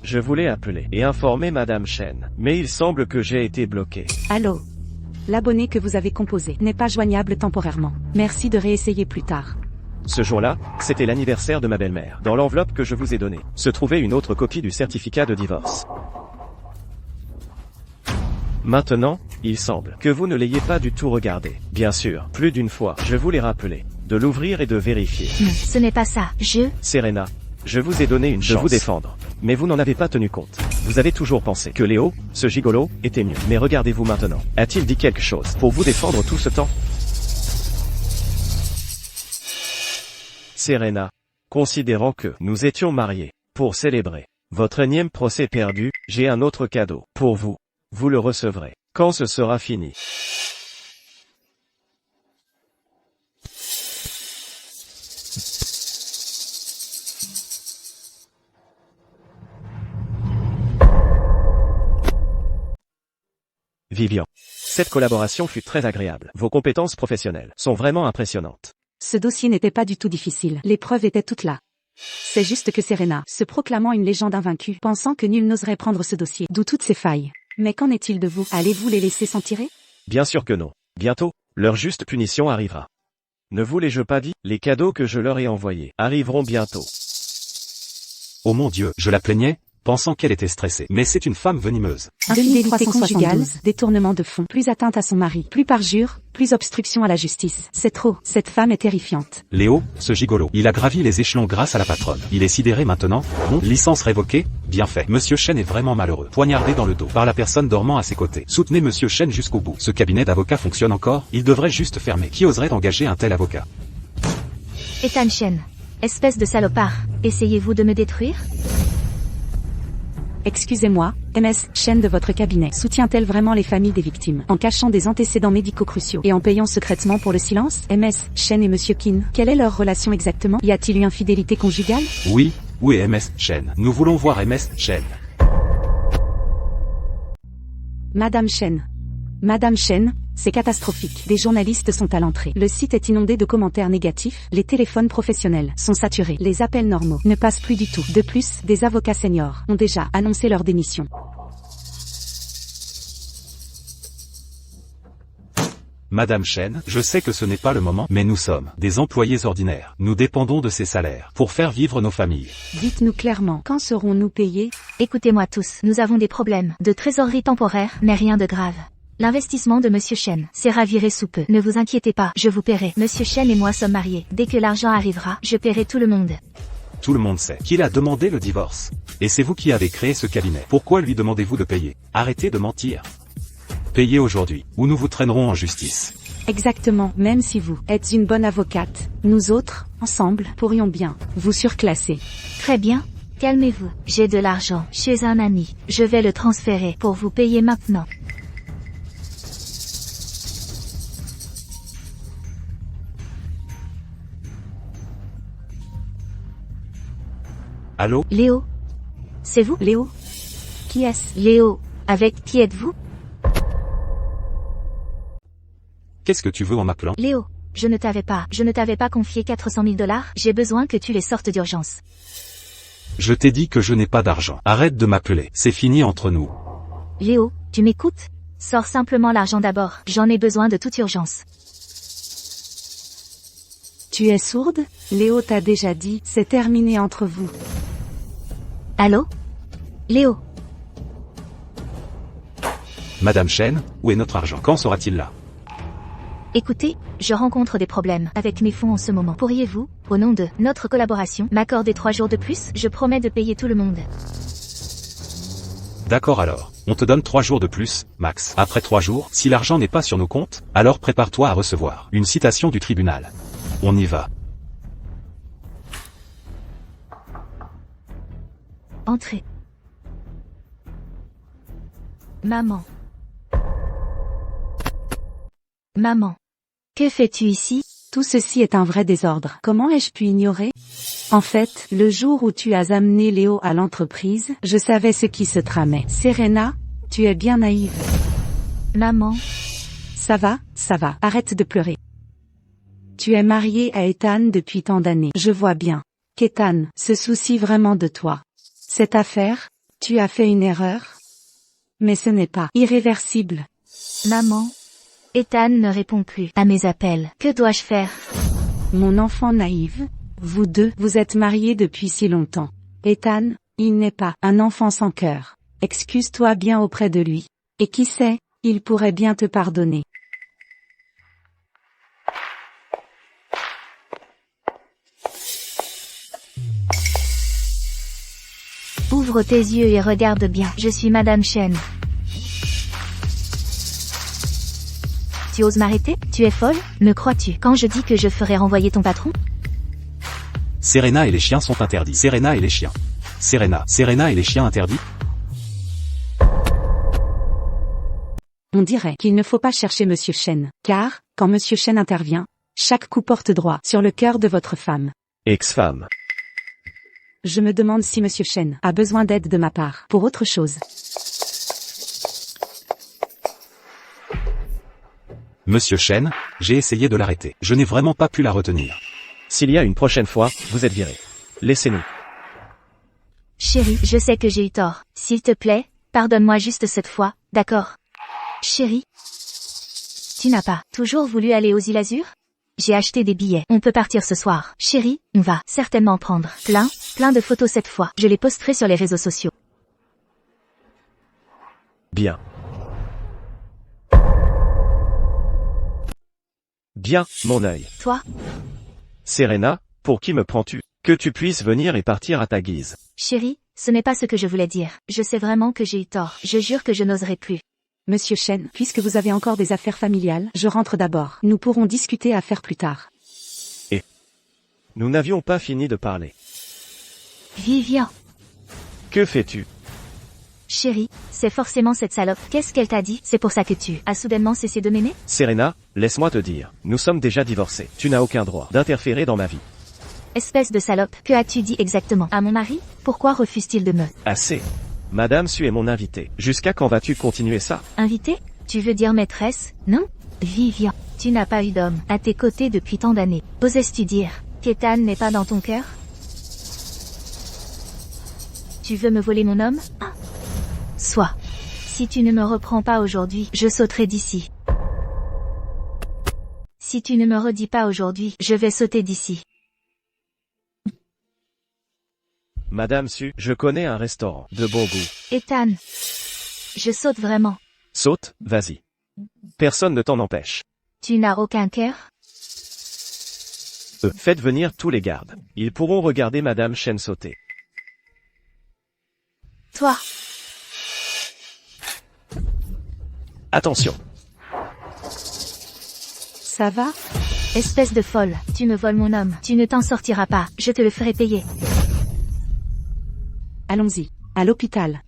Je voulais appeler et informer Madame Shen, mais il semble que j'ai été bloqué. Allô? L'abonné que vous avez composé n'est pas joignable temporairement. Merci de réessayer plus tard. Ce jour-là, c'était l'anniversaire de ma belle-mère. Dans l'enveloppe que je vous ai donnée, se trouvait une autre copie du certificat de divorce. Maintenant, il semble que vous ne l'ayez pas du tout regardé. Bien sûr, plus d'une fois, je vous l'ai rappelé, de l'ouvrir et de vérifier. Non, ce n'est pas ça. Serena, je vous ai donné une chance de vous défendre. Mais vous n'en avez pas tenu compte. Vous avez toujours pensé que Léo, ce gigolo, était mieux. Mais regardez-vous maintenant. A-t-il dit quelque chose pour vous défendre tout ce temps? Serena, considérant que nous étions mariés, pour célébrer votre énième procès perdu, j'ai un autre cadeau pour vous. Vous le recevrez quand ce sera fini. Vivian. Cette collaboration fut très agréable. Vos compétences professionnelles sont vraiment impressionnantes. Ce dossier n'était pas du tout difficile. Les preuves étaient toutes là. C'est juste que Serena, se proclamant une légende invaincue, pensant que nul n'oserait prendre ce dossier, d'où toutes ces failles. Mais qu'en est-il de vous? Allez-vous les laisser s'en tirer? Bien sûr que non. Bientôt, leur juste punition arrivera. Ne vous l'ai-je pas dit? Les cadeaux que je leur ai envoyés arriveront bientôt. Oh mon Dieu, je la plaignais, pensant qu'elle était stressée. Mais c'est une femme venimeuse. Infidélité conjugale, détournement de fonds, plus atteinte à son mari, plus parjure, plus obstruction à la justice. C'est trop, cette femme est terrifiante. Léo, ce gigolo, il a gravi les échelons grâce à la patronne. Il est sidéré maintenant. Bon, licence révoquée, bien fait. Monsieur Chen est vraiment malheureux. Poignardé dans le dos par la personne dormant à ses côtés. Soutenez Monsieur Chen jusqu'au bout. Ce cabinet d'avocats fonctionne encore, il devrait juste fermer. Qui oserait engager un tel avocat? Ethan Chen. Espèce de salopard. Essayez-vous de me détruire? Excusez-moi, MS Chen de votre cabinet soutient-elle vraiment les familles des victimes en cachant des antécédents médicaux cruciaux et en payant secrètement pour le silence? MS Chen et Monsieur Qin, quelle est leur relation exactement? Y a-t-il eu infidélité conjugale? Oui, où est MS Chen? Nous voulons voir MS Chen. Madame Chen. Madame Chen, c'est catastrophique. Des journalistes sont à l'entrée. Le site est inondé de commentaires négatifs. Les téléphones professionnels sont saturés. Les appels normaux ne passent plus du tout. De plus, des avocats seniors ont déjà annoncé leur démission. Madame Chen, je sais que ce n'est pas le moment, mais nous sommes des employés ordinaires. Nous dépendons de ces salaires pour faire vivre nos familles. Dites-nous clairement, quand serons-nous payés? Écoutez-moi tous, nous avons des problèmes de trésorerie temporaire, mais rien de grave. L'investissement de Monsieur Chen sera viré sous peu. Ne vous inquiétez pas, je vous paierai. Monsieur Chen et moi sommes mariés. Dès que l'argent arrivera, je paierai tout le monde. Tout le monde sait qu'il a demandé le divorce. Et c'est vous qui avez créé ce cabinet. Pourquoi lui demandez-vous de payer? Arrêtez de mentir. Payez aujourd'hui, ou nous vous traînerons en justice. Exactement, même si vous êtes une bonne avocate, nous autres, ensemble, pourrions bien vous surclasser. Très bien. Calmez-vous. J'ai de l'argent chez un ami. Je vais le transférer pour vous payer maintenant. Allô? Léo? C'est vous? Léo? Qui est-ce? Léo, avec qui êtes-vous? Qu'est-ce que tu veux en m'appelant? Léo, je ne t'avais pas confié 400 000 $. J'ai besoin que tu les sortes d'urgence. Je t'ai dit que je n'ai pas d'argent. Arrête de m'appeler, c'est fini entre nous. Léo, tu m'écoutes? Sors simplement l'argent d'abord, j'en ai besoin de toute urgence. Tu es sourde? Léo t'a déjà dit, c'est terminé entre vous. Allô? Léo? Madame Chen, où est notre argent? Quand sera-t-il là? Écoutez, je rencontre des problèmes avec mes fonds en ce moment. Pourriez-vous, au nom de notre collaboration, m'accorder 3 jours de plus? Je promets de payer tout le monde. D'accord alors. On te donne 3 jours de plus, max. Après 3 jours, si l'argent n'est pas sur nos comptes, alors prépare-toi à recevoir une citation du tribunal. On y va. Entrez. Maman. Maman. Que fais-tu ici? Tout ceci est un vrai désordre. Comment ai-je pu ignorer? En fait, le jour où tu as amené Léo à l'entreprise, je savais ce qui se tramait. Serena, tu es bien naïve. Maman. Ça va, arrête de pleurer. Tu es mariée à Ethan depuis tant d'années. Je vois bien qu'Ethan se soucie vraiment de toi. Cette affaire, tu as fait une erreur. Mais ce n'est pas irréversible. Maman. Ethan ne répond plus à mes appels. Que dois-je faire? Mon enfant naïve, vous deux, vous êtes mariés depuis si longtemps. Ethan, il n'est pas un enfant sans cœur. Excuse-toi bien auprès de lui. Et qui sait, il pourrait bien te pardonner. Ouvre tes yeux et regarde bien. Je suis Madame Chen. Tu oses m'arrêter? Tu es folle? Me crois-tu quand je dis que je ferai renvoyer ton patron? Serena et les chiens sont interdits. Serena et les chiens. Serena et les chiens interdits? On dirait qu'il ne faut pas chercher Monsieur Chen, car, quand Monsieur Chen intervient, chaque coup porte droit sur le cœur de votre femme. Ex-femme. Je me demande si Monsieur Chen a besoin d'aide de ma part pour autre chose. Monsieur Chen, j'ai essayé de l'arrêter. Je n'ai vraiment pas pu la retenir. S'il y a une prochaine fois, vous êtes viré. Laissez-nous. Chérie, je sais que j'ai eu tort. S'il te plaît, pardonne-moi juste cette fois, d'accord? Chérie, tu n'as pas toujours voulu aller aux îles Azur? J'ai acheté des billets. On peut partir ce soir. Chérie, on va certainement prendre plein de photos cette fois. Je les posterai sur les réseaux sociaux. Bien. Bien, mon œil. Toi? Serena, pour qui me prends-tu? Que tu puisses venir et partir à ta guise. Chérie, ce n'est pas ce que je voulais dire. Je sais vraiment que j'ai eu tort. Je jure que je n'oserai plus. Monsieur Shen, puisque vous avez encore des affaires familiales, je rentre d'abord. Nous pourrons discuter affaires plus tard. Nous n'avions pas fini de parler. Vivian. Que fais-tu? Chérie, c'est forcément cette salope. Qu'est-ce qu'elle t'a dit? C'est pour ça que tu as soudainement cessé de m'aimer? Serena, laisse-moi te dire, nous sommes déjà divorcés. Tu n'as aucun droit d'interférer dans ma vie. Espèce de salope, que as-tu dit exactement à mon mari? Pourquoi refuse-t-il de me Assez. Madame Su est mon invitée. Jusqu'à quand vas-tu continuer ça? inviter? Tu veux dire maîtresse? Non? Vivian, tu n'as pas eu d'homme à tes côtés depuis tant d'années. Osais-tu dire qu'Ethan n'est pas dans ton cœur? Tu veux me voler mon homme? Soit. Si tu ne me reprends pas aujourd'hui, je sauterai d'ici. Si tu ne me redis pas aujourd'hui, je vais sauter d'ici. Madame Su, je connais un restaurant de bon goût. Ethan. Je saute vraiment. Saute, vas-y. Personne ne t'en empêche. Tu n'as aucun cœur? Faites venir tous les gardes. Ils pourront regarder Madame Shen sauter. Toi. Attention. Ça va? Espèce de folle, tu me voles mon homme. Tu ne t'en sortiras pas, je te le ferai payer. Allons-y. À l'hôpital.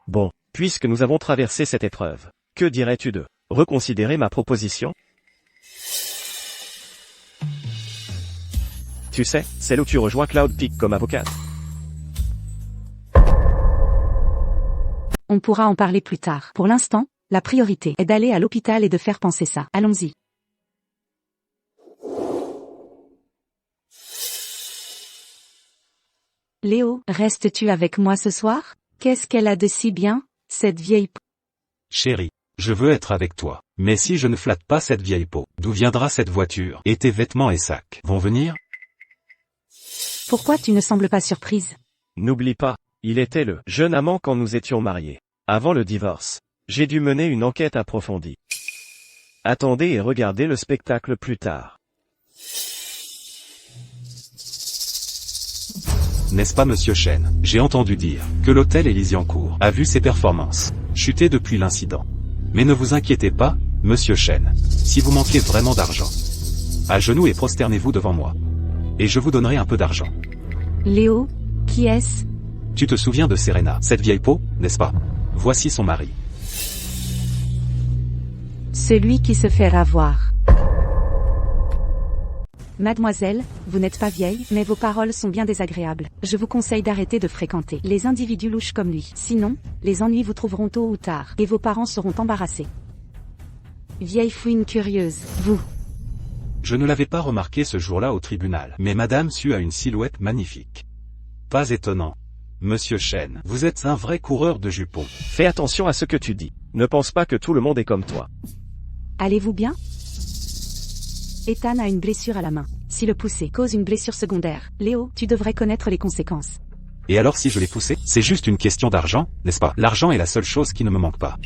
Bon, puisque nous avons traversé cette épreuve, que dirais-tu de reconsidérer ma proposition? Tu sais, celle où tu rejoins Cloud Peak comme avocate. On pourra en parler plus tard. Pour l'instant, la priorité est d'aller à l'hôpital et de faire penser ça. Allons-y. Léo, restes-tu avec moi ce soir? Qu'est-ce qu'elle a de si bien, cette vieille Chérie, je veux être avec toi. Mais si je ne flatte pas cette vieille peau, d'où viendra cette voiture? Et tes vêtements et sacs vont venir? Pourquoi tu ne sembles pas surprise? N'oublie pas, il était le jeune amant quand nous étions mariés. Avant le divorce, j'ai dû mener une enquête approfondie. Attendez et regardez le spectacle plus tard. N'est-ce pas monsieur Shen? J'ai entendu dire que l'hôtel Élysiancourt a vu ses performances chuter depuis l'incident. Mais ne vous inquiétez pas, monsieur Shen. Si vous manquez vraiment d'argent, à genoux et prosternez-vous devant moi. Et je vous donnerai un peu d'argent. Léo, qui est-ce? Tu te souviens de Serena, cette vieille peau, n'est-ce pas? Voici son mari. Celui qui se fait ravoir. Mademoiselle, vous n'êtes pas vieille, mais vos paroles sont bien désagréables. Je vous conseille d'arrêter de fréquenter les individus louches comme lui. Sinon, les ennuis vous trouveront tôt ou tard, et vos parents seront embarrassés. Vieille fouine curieuse, vous. Je ne l'avais pas remarqué ce jour-là au tribunal, mais Madame Su a une silhouette magnifique. Pas étonnant. Monsieur Shen, vous êtes un vrai coureur de jupons. Fais attention à ce que tu dis. Ne pense pas que tout le monde est comme toi. Allez-vous bien? Ethan a une blessure à la main. Si le pousser cause une blessure secondaire, Léo, tu devrais connaître les conséquences. Et alors si je l'ai poussé, c'est juste une question d'argent, n'est-ce pas? L'argent est la seule chose qui ne me manque pas.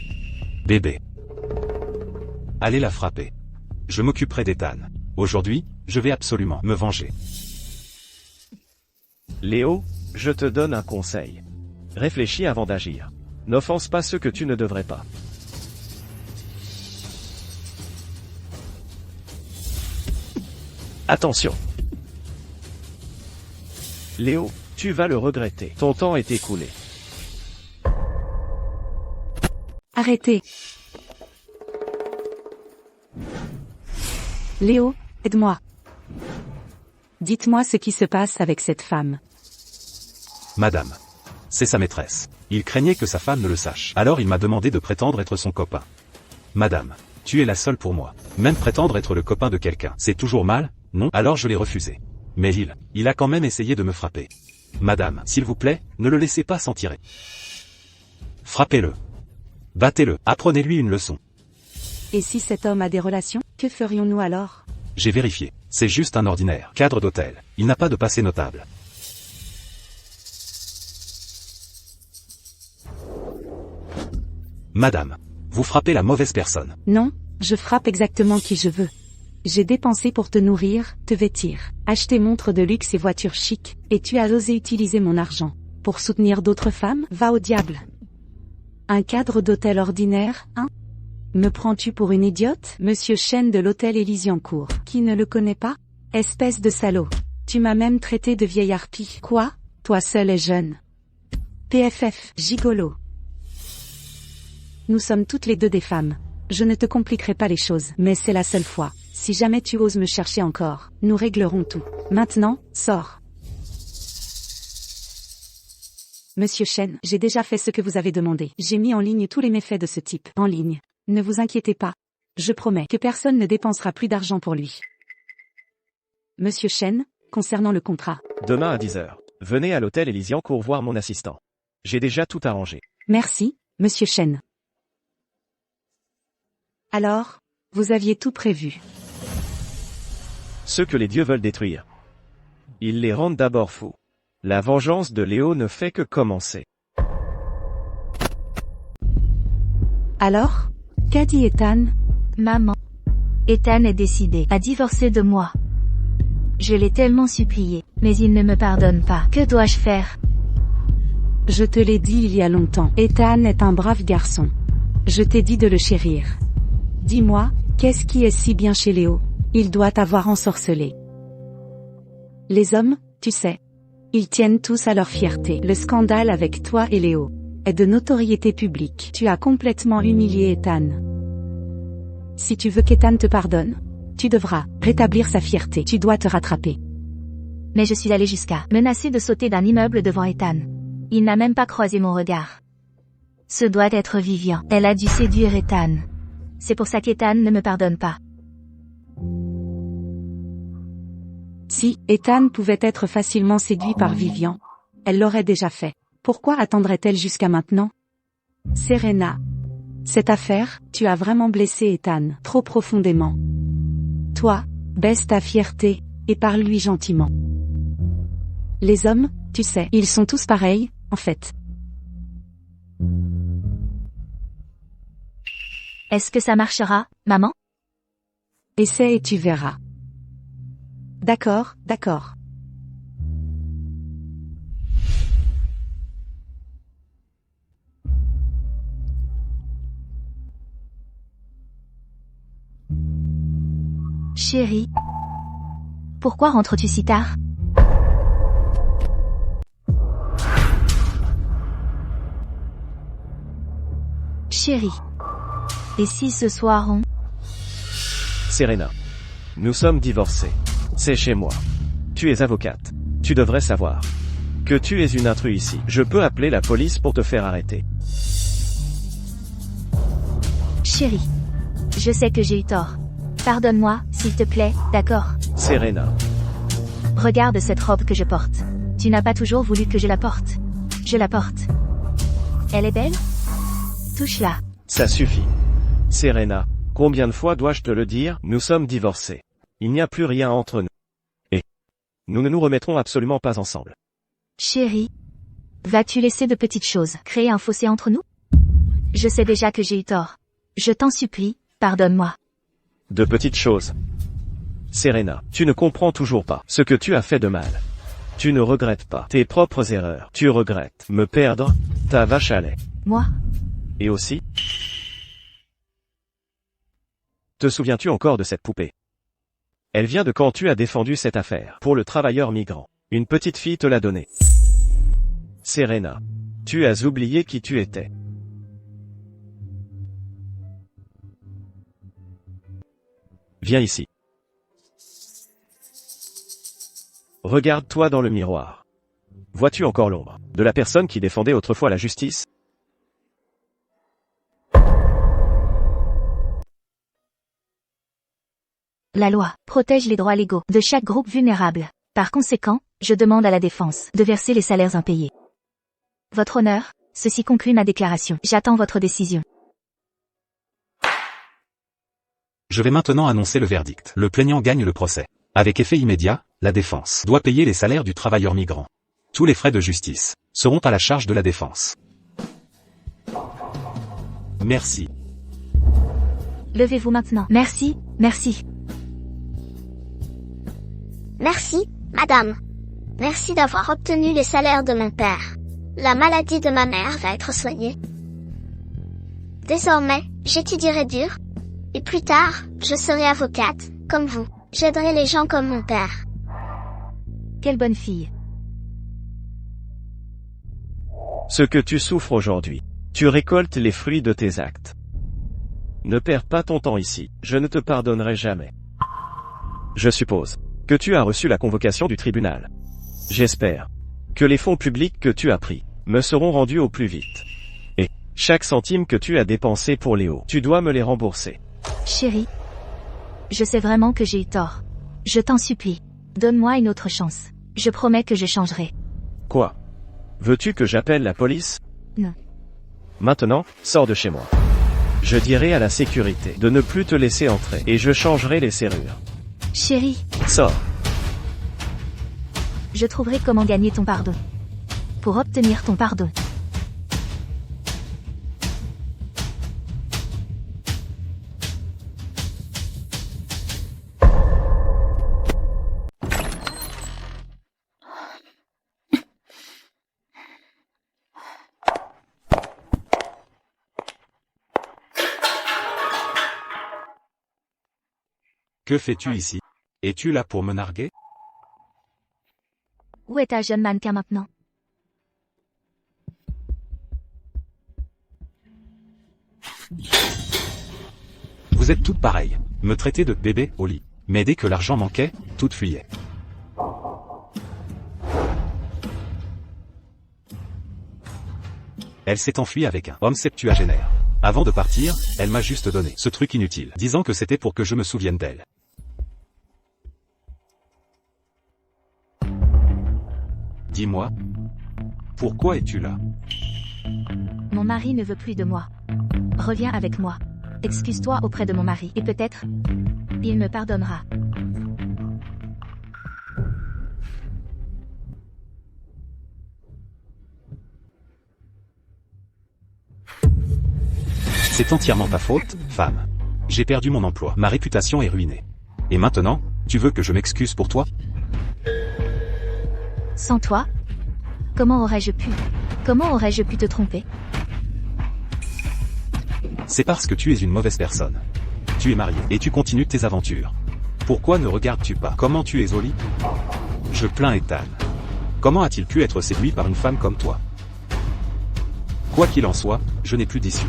Bébé. Allez la frapper. Je m'occuperai d'Ethan. Aujourd'hui, je vais absolument me venger. Léo, je te donne un conseil. Réfléchis avant d'agir. N'offense pas ceux que tu ne devrais pas. Attention. Léo, tu vas le regretter. Ton temps est écoulé. Arrêtez. Léo, aide-moi. Dites-moi ce qui se passe avec cette femme. Madame. C'est sa maîtresse. Il craignait que sa femme ne le sache. Alors il m'a demandé de prétendre être son copain. Madame. Tu es la seule pour moi. Même prétendre être le copain de quelqu'un, c'est toujours mal, non? Alors je l'ai refusé. Mais il a quand même essayé de me frapper. Madame, s'il vous plaît, ne le laissez pas s'en tirer. Frappez-le. Battez-le. Apprenez-lui une leçon. Et si cet homme a des relations, que ferions-nous alors? J'ai vérifié. C'est juste un ordinaire cadre d'hôtel. Il n'a pas de passé notable. Madame, vous frappez la mauvaise personne. Non, je frappe exactement qui je veux. J'ai dépensé pour te nourrir, te vêtir, acheter montres de luxe et voitures chic, et tu as osé utiliser mon argent. Pour soutenir d'autres femmes, va au diable. Un cadre d'hôtel ordinaire, hein? Me prends-tu pour une idiote? Monsieur Chen de l'hôtel Élysiancourt. Qui ne le connaît pas? Espèce de salaud. Tu m'as même traité de vieille harpie. Quoi? Toi seul et jeune. PFF, gigolo. Nous sommes toutes les deux des femmes. Je ne te compliquerai pas les choses, mais c'est la seule fois. Si jamais tu oses me chercher encore, nous réglerons tout. Maintenant, sors. Monsieur Chen, j'ai déjà fait ce que vous avez demandé. J'ai mis en ligne tous les méfaits de ce type. En ligne. Ne vous inquiétez pas. Je promets que personne ne dépensera plus d'argent pour lui. Monsieur Chen, concernant le contrat. Demain à 10h, venez à l'hôtel Élysiancourt voir mon assistant. J'ai déjà tout arrangé. Merci, Monsieur Chen. Alors, vous aviez tout prévu. Ceux que les dieux veulent détruire. Ils les rendent d'abord fous. La vengeance de Léo ne fait que commencer. Alors, qu'a dit Ethan? Maman. Ethan est décidé à divorcer de moi. Je l'ai tellement supplié, mais il ne me pardonne pas. Que dois-je faire? Je te l'ai dit il y a longtemps. Ethan est un brave garçon. Je t'ai dit de le chérir. Dis-moi, qu'est-ce qui est si bien chez Léo? Il doit t'avoir ensorcelé. Les hommes, tu sais. Ils tiennent tous à leur fierté. Le scandale avec toi et Léo est de notoriété publique. Tu as complètement humilié Ethan. Si tu veux qu'Ethan te pardonne, tu devras rétablir sa fierté. Tu dois te rattraper. Mais je suis allée jusqu'à menacer de sauter d'un immeuble devant Ethan. Il n'a même pas croisé mon regard. Ce doit être Vivian. Elle a dû séduire Ethan. C'est pour ça qu'Ethan ne me pardonne pas. Si Ethan pouvait être facilement séduit par Vivian, elle l'aurait déjà fait. Pourquoi attendrait-elle jusqu'à maintenant? Serena. Cette affaire, tu as vraiment blessé Ethan, trop profondément. Toi, baisse ta fierté, et parle-lui gentiment. Les hommes, tu sais, ils sont tous pareils, en fait. Est-ce que ça marchera, maman? Essaie et tu verras. D'accord, d'accord. Chérie. Pourquoi rentres-tu si tard? Chérie. Et si ce soir on... Serena. Nous sommes divorcés. C'est chez moi. Tu es avocate. Tu devrais savoir que tu es une intruse ici. Je peux appeler la police pour te faire arrêter. Chérie. Je sais que j'ai eu tort. Pardonne-moi, s'il te plaît, d'accord? Serena. Regarde cette robe que je porte. Tu n'as pas toujours voulu que je la porte. Je la porte. Elle est belle? Touche-la. Ça suffit. Serena, combien de fois dois-je te le dire? Nous sommes divorcés. Il n'y a plus rien entre nous. Et nous ne nous remettrons absolument pas ensemble. Chérie. Vas-tu laisser de petites choses créer un fossé entre nous? Je sais déjà que j'ai eu tort. Je t'en supplie, pardonne-moi. De petites choses. Serena, tu ne comprends toujours pas ce que tu as fait de mal. Tu ne regrettes pas tes propres erreurs. Tu regrettes me perdre, ta vache à lait. Moi? Et aussi, te souviens-tu encore de cette poupée? Elle vient de quand tu as défendu cette affaire pour le travailleur migrant. Une petite fille te l'a donnée. Serena, tu as oublié qui tu étais. Viens ici. Regarde-toi dans le miroir. Vois-tu encore l'ombre de la personne qui défendait autrefois la justice? La loi protège les droits légaux de chaque groupe vulnérable. Par conséquent, je demande à la défense de verser les salaires impayés. Votre honneur, ceci conclut ma déclaration. J'attends votre décision. Je vais maintenant annoncer le verdict. Le plaignant gagne le procès. Avec effet immédiat, la défense doit payer les salaires du travailleur migrant. Tous les frais de justice seront à la charge de la défense. Merci. Levez-vous maintenant. Merci, merci. Merci, madame. Merci d'avoir obtenu les salaires de mon père. La maladie de ma mère va être soignée. Désormais, j'étudierai dur. Et plus tard, je serai avocate, comme vous. J'aiderai les gens comme mon père. Quelle bonne fille. Ce que tu souffres aujourd'hui, tu récoltes les fruits de tes actes. Ne perds pas ton temps ici, je ne te pardonnerai jamais. Je suppose que tu as reçu la convocation du tribunal. J'espère que les fonds publics que tu as pris me seront rendus au plus vite. Et chaque centime que tu as dépensé pour Léo, tu dois me les rembourser. Chérie, je sais vraiment que j'ai eu tort. Je t'en supplie, donne-moi une autre chance. Je promets que je changerai. Quoi? Veux-tu que j'appelle la police? Non. Maintenant, sors de chez moi. Je dirai à la sécurité de ne plus te laisser entrer et je changerai les serrures. Chérie, Sors. je trouverai comment gagner ton pardon. Pour obtenir ton pardon. Que fais-tu ici? Es-tu là pour me narguer? Où est ta jeune mannequin maintenant? Vous êtes toutes pareilles. Me traiter de bébé au lit. Mais dès que l'argent manquait, toutes fuyaient. Elle s'est enfuie avec un homme septuagénaire. Avant de partir, elle m'a juste donné ce truc inutile, disant que c'était pour que je me souvienne d'elle. Dis-moi, pourquoi es-tu là? Mon mari ne veut plus de moi. Reviens avec moi. Excuse-toi auprès de mon mari et peut-être, il me pardonnera. C'est entièrement ta faute, femme. J'ai perdu mon emploi, ma réputation est ruinée. Et maintenant, tu veux que je m'excuse pour toi? Sans toi? Comment aurais-je pu te tromper? C'est parce que tu es une mauvaise personne. Tu es marié et tu continues tes aventures. Pourquoi ne regardes-tu pas comment tu es au lit? Je plains Ethan. Comment a-t-il pu être séduit par une femme comme toi? Quoi qu'il en soit, je n'ai plus d'issue.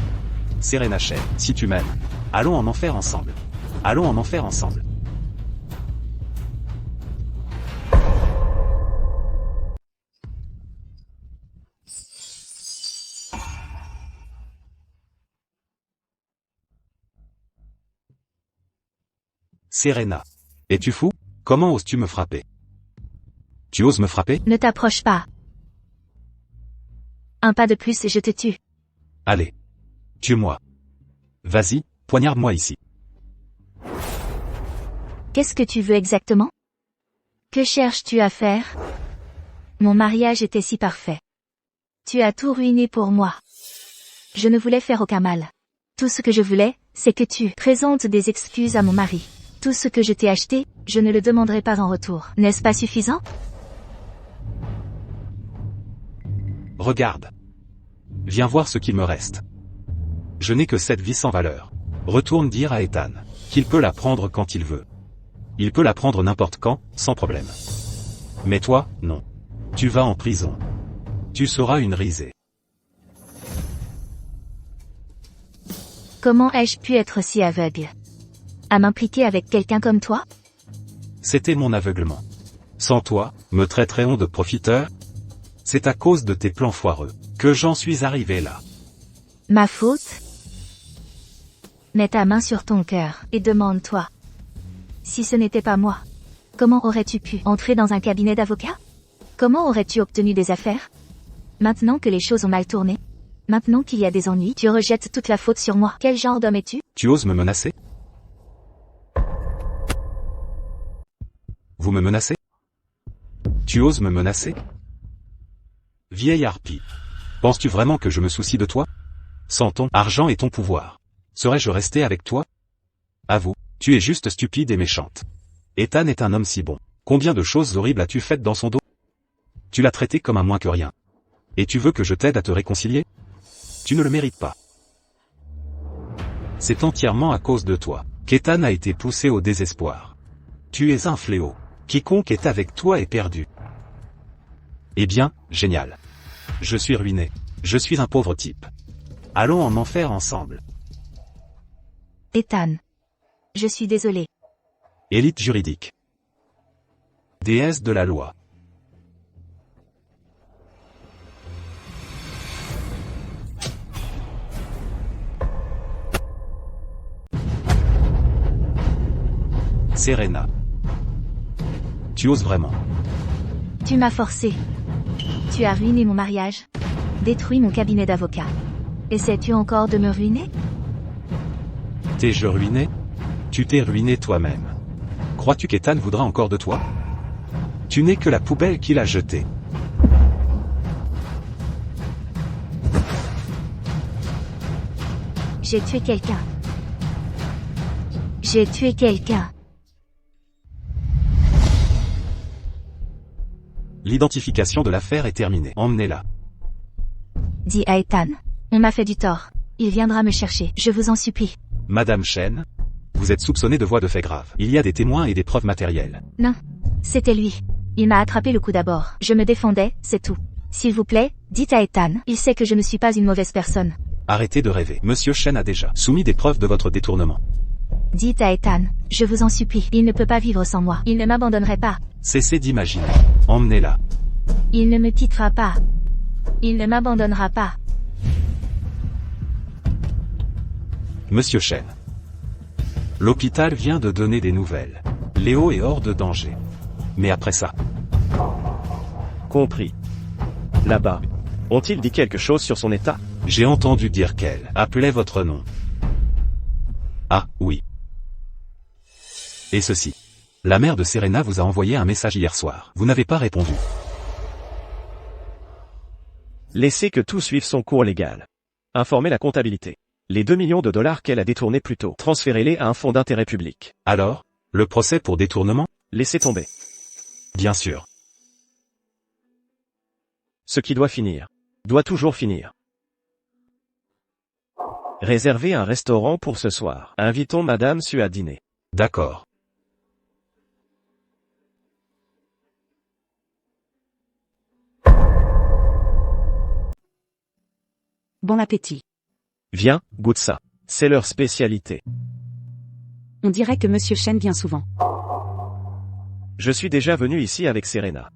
Serena Chen, si tu m'aimes, allons en enfer ensemble. Allons en enfer ensemble. Serena. Es-tu fou? Comment oses-tu me frapper? Tu oses me frapper? Ne t'approche pas. Un pas de plus et je te tue. Allez. Tue-moi. Vas-y, poignarde-moi ici. Qu'est-ce que tu veux exactement? Que cherches-tu à faire? Mon mariage était si parfait. Tu as tout ruiné pour moi. Je ne voulais faire aucun mal. Tout ce que je voulais, c'est que tu présentes des excuses à mon mari. Tout ce que je t'ai acheté, je ne le demanderai pas en retour. N'est-ce pas suffisant? Regarde. Viens voir ce qu'il me reste. Je n'ai que cette vie sans valeur. Retourne dire à Ethan qu'il peut la prendre quand il veut. Il peut la prendre n'importe quand, sans problème. Mais toi, non. Tu vas en prison. Tu seras une risée. Comment ai-je pu être si aveugle? À m'impliquer avec quelqu'un comme toi? C'était mon aveuglement. Sans toi, me traiterait-on de profiteur? C'est à cause de tes plans foireux que j'en suis arrivé là. Ma faute? Mets ta main sur ton cœur et demande-toi. Si ce n'était pas moi, comment aurais-tu pu entrer dans un cabinet d'avocat? Comment aurais-tu obtenu des affaires? Maintenant que les choses ont mal tourné, maintenant qu'il y a des ennuis, tu rejettes toute la faute sur moi. Quel genre d'homme es-tu? Tu oses me menacer? Vous me menacez? Tu oses me menacer? Vieille harpie. Penses-tu vraiment que je me soucie de toi? Sans ton argent et ton pouvoir, serais-je resté avec toi? Avoue, tu es juste stupide et méchante. Ethan est un homme si bon. Combien de choses horribles as-tu faites dans son dos? Tu l'as traité comme un moins que rien. Et tu veux que je t'aide à te réconcilier? Tu ne le mérites pas. C'est entièrement à cause de toi qu'Ethan a été poussé au désespoir. Tu es un fléau. Quiconque est avec toi est perdu. Eh bien, génial. Je suis ruiné. Je suis un pauvre type. Allons en enfer ensemble. Ethan. Je suis désolé. Élite juridique. Déesse de la loi. Serena. Tu oses vraiment. Tu m'as forcé. Tu as ruiné mon mariage. Détruit mon cabinet d'avocat. Essaies-tu encore de me ruiner? T'es-je ruiné? Tu t'es ruiné toi-même. Crois-tu qu'Ethan voudra encore de toi? Tu n'es que la poubelle qu'il a jetée. J'ai tué quelqu'un. J'ai tué quelqu'un. L'identification de l'affaire est terminée. Emmenez-la. Dis à Ethan. On m'a fait du tort. Il viendra me chercher. Je vous en supplie. Madame Chen, vous êtes soupçonnée de voies de faits graves. Il y a des témoins et des preuves matérielles. Non. C'était lui. Il m'a attrapé le coup d'abord. Je me défendais, c'est tout. S'il vous plaît, dites à Ethan. Il sait que je ne suis pas une mauvaise personne. Arrêtez de rêver. Monsieur Chen a déjà soumis des preuves de votre détournement. Dites à Ethan. Je vous en supplie. Il ne peut pas vivre sans moi. Il ne m'abandonnerait pas. Cessez d'imaginer. Emmenez-la. Il ne me quittera pas. Il ne m'abandonnera pas. Monsieur Chen. L'hôpital vient de donner des nouvelles. Léo est hors de danger. Mais après ça. Compris. Là-bas. Ont-ils dit quelque chose sur son état? J'ai entendu dire qu'elle appelait votre nom. Ah, oui. Et ceci. La mère de Serena vous a envoyé un message hier soir. Vous n'avez pas répondu. Laissez que tout suive son cours légal. Informez la comptabilité. Les 2 millions de dollars qu'elle a détournés plus tôt, transférez-les à un fonds d'intérêt public. Alors, le procès pour détournement? Laissez tomber. Bien sûr. Ce qui doit finir, doit toujours finir. Réservez un restaurant pour ce soir. Invitons Madame Su à dîner. D'accord. Bon appétit. Viens, goûte ça. C'est leur spécialité. On dirait que Monsieur Chen vient souvent. Je suis déjà venu ici avec Serena.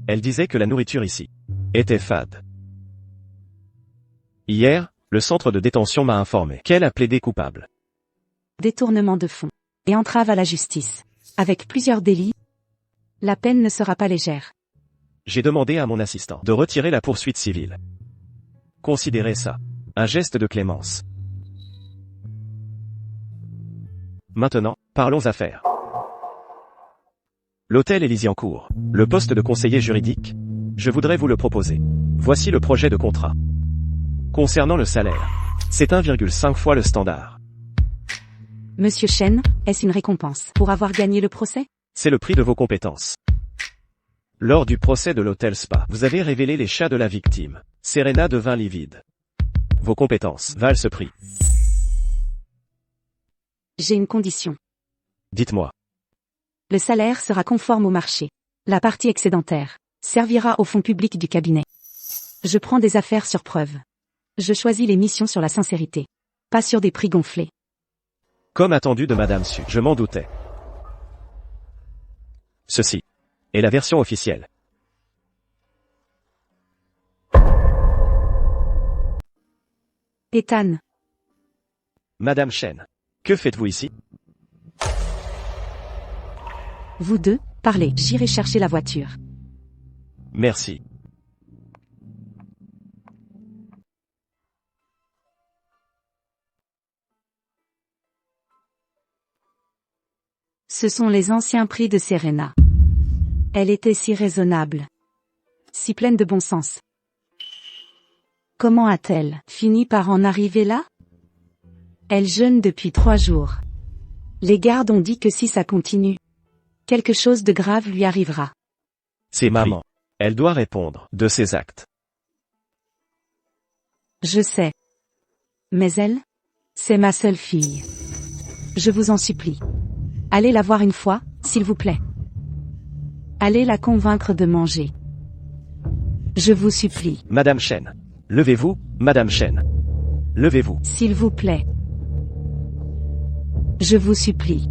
Elle disait que la nourriture ici était fade. Hier, le centre de détention m'a informé qu'elle a plaidé coupable. Détournement de fonds. Et entrave à la justice. Avec plusieurs délits. La peine ne sera pas légère. J'ai demandé à mon assistant de retirer la poursuite civile. Considérez ça un geste de clémence. Maintenant, parlons affaires. L'hôtel Élysiancourt, le poste de conseiller juridique, je voudrais vous le proposer. Voici le projet de contrat. Concernant le salaire, c'est 1,5 fois le standard. Monsieur Chen, est-ce une récompense pour avoir gagné le procès? C'est le prix de vos compétences. Lors du procès de l'hôtel Spa, vous avez révélé les chats de la victime. Serena devint livide. Vos compétences valent ce prix. J'ai une condition. Dites-moi. Le salaire sera conforme au marché. La partie excédentaire servira au fonds public du cabinet. Je prends des affaires sur preuve. Je choisis les missions sur la sincérité. Pas sur des prix gonflés. Comme attendu de Madame Su, je m'en doutais. Ceci est la version officielle. Ethan. Madame Chen, que faites-vous ici? Vous deux, parlez. J'irai chercher la voiture. Merci. Ce sont les anciens prix de Serena. Elle était si raisonnable. Si pleine de bon sens. Comment a-t-elle fini par en arriver là? Elle jeûne depuis 3 jours. Les gardes ont dit que si ça continue, quelque chose de grave lui arrivera. C'est maman. Elle doit répondre de ses actes. Je sais. Mais elle, c'est ma seule fille. Je vous en supplie. Allez la voir une fois, s'il vous plaît. Allez la convaincre de manger. Je vous supplie. Madame Chen. Levez-vous, Madame Chen. Levez-vous. S'il vous plaît. Je vous supplie.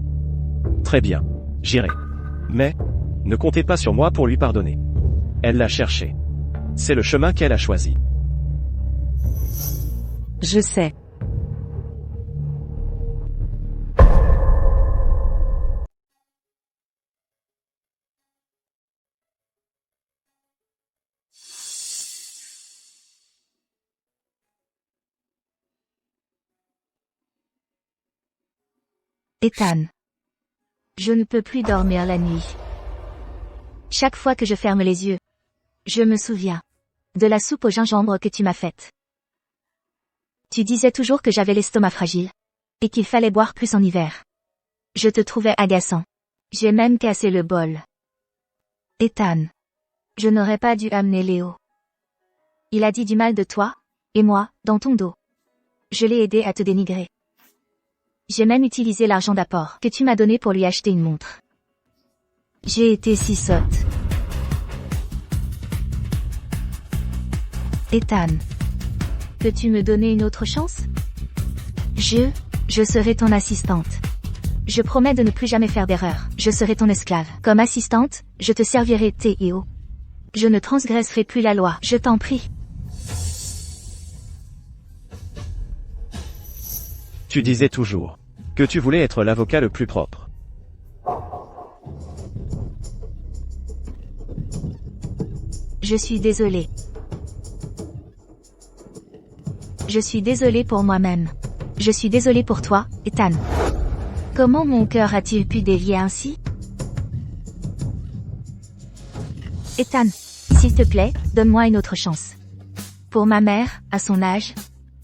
Très bien. J'irai. Mais, ne comptez pas sur moi pour lui pardonner. Elle l'a cherché. C'est le chemin qu'elle a choisi. Je sais. Ethan. Je ne peux plus dormir la nuit. Chaque fois que je ferme les yeux, je me souviens de la soupe au gingembre que tu m'as faite. Tu disais toujours que j'avais l'estomac fragile et qu'il fallait boire plus en hiver. Je te trouvais agaçant. J'ai même cassé le bol. Ethan. Je n'aurais pas dû amener Léo. Il a dit du mal de toi, et moi, dans ton dos. Je l'ai aidé à te dénigrer. J'ai même utilisé l'argent d'apport que tu m'as donné pour lui acheter une montre. J'ai été si sotte. Ethan. Peux-tu me donner une autre chance? Je serai ton assistante. Je promets de ne plus jamais faire d'erreur. Je serai ton esclave. Comme assistante, je te servirai thé et eau. Je ne transgresserai plus la loi, je t'en prie. Tu disais toujours que tu voulais être l'avocat le plus propre. Je suis désolée. Je suis désolée pour moi-même. Je suis désolée pour toi, Ethan. Comment mon cœur a-t-il pu dévier ainsi? Ethan, s'il te plaît, donne-moi une autre chance. Pour ma mère, à son âge.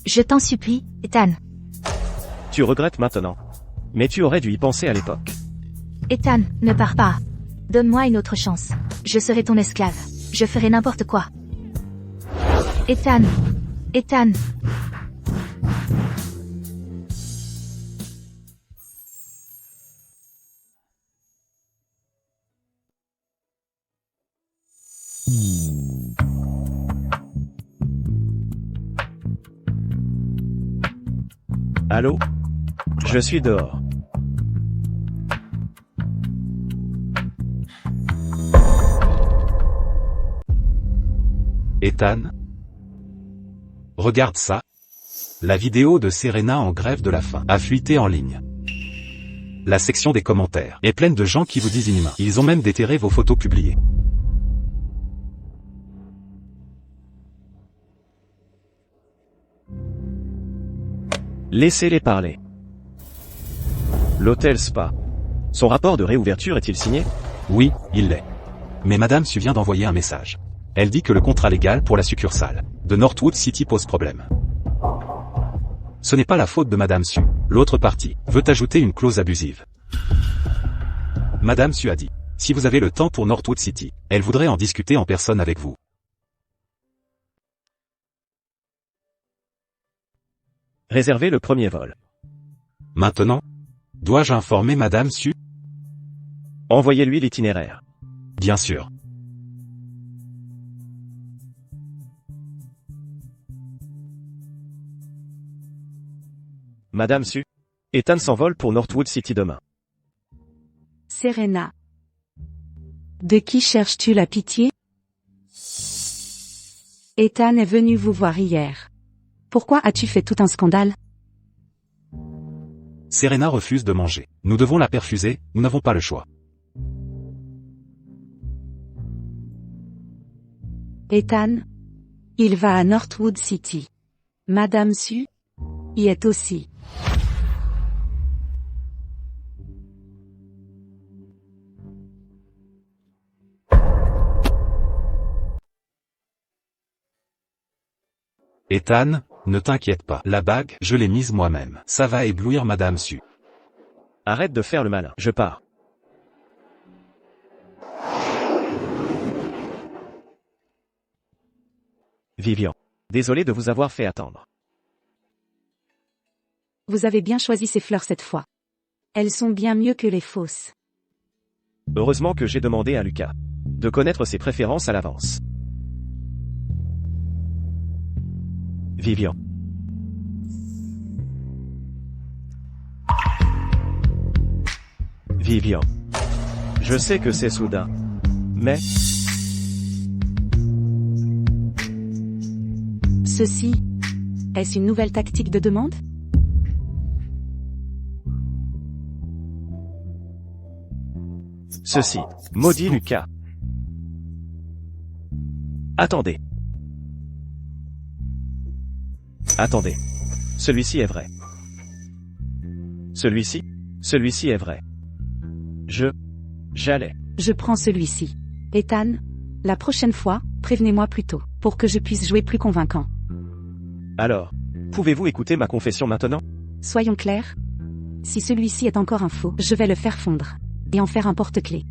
Je t'en supplie, Ethan. Tu regrettes maintenant. Mais tu aurais dû y penser à l'époque. Ethan, ne pars pas. Donne-moi une autre chance. Je serai ton esclave. Je ferai n'importe quoi. Ethan. Ethan. Allô? Je suis dehors. Ethan? Regarde ça. La vidéo de Serena en grève de la faim a fuité en ligne. La section des commentaires est pleine de gens qui vous disent inhumains. Ils ont même déterré vos photos publiées. Laissez-les parler. L'hôtel Spa. Son rapport de réouverture est-il signé? Oui, il l'est. Mais Madame Su vient d'envoyer un message. Elle dit que le contrat légal pour la succursale de Northwood City pose problème. Ce n'est pas la faute de Madame Su. L'autre partie veut ajouter une clause abusive. Madame Su a dit, si vous avez le temps pour Northwood City, elle voudrait en discuter en personne avec vous. Réservez le premier vol. Maintenant, dois-je informer Madame Su? Envoyez-lui l'itinéraire. Bien sûr. Madame Su. Ethan s'envole pour Northwood City demain. Serena. De qui cherches-tu la pitié? Ethan est venu vous voir hier. Pourquoi as-tu fait tout un scandale? Serena refuse de manger. Nous devons la perfuser, nous n'avons pas le choix. Ethan. Il va à Northwood City. Madame Su y est aussi. Ethan, ne t'inquiète pas. La bague, je l'ai mise moi-même. Ça va éblouir Madame Su. Arrête de faire le malin. Je pars. Vivian. Désolé de vous avoir fait attendre. Vous avez bien choisi ces fleurs cette fois. Elles sont bien mieux que les fausses. Heureusement que j'ai demandé à Lucas de connaître ses préférences à l'avance. Vivian. Vivian. Je sais que c'est soudain. Mais... Ceci, est-ce une nouvelle tactique de demande? Ceci, maudit Lucas. Attendez. Attendez. Celui-ci est vrai. Celui-ci est vrai. J'allais. Je prends celui-ci. Ethan, la prochaine fois, prévenez-moi plus tôt, pour que je puisse jouer plus convaincant. Alors, pouvez-vous écouter ma confession maintenant? Soyons clairs. Si celui-ci est encore un faux, je vais le faire fondre. Et en faire un porte-clés.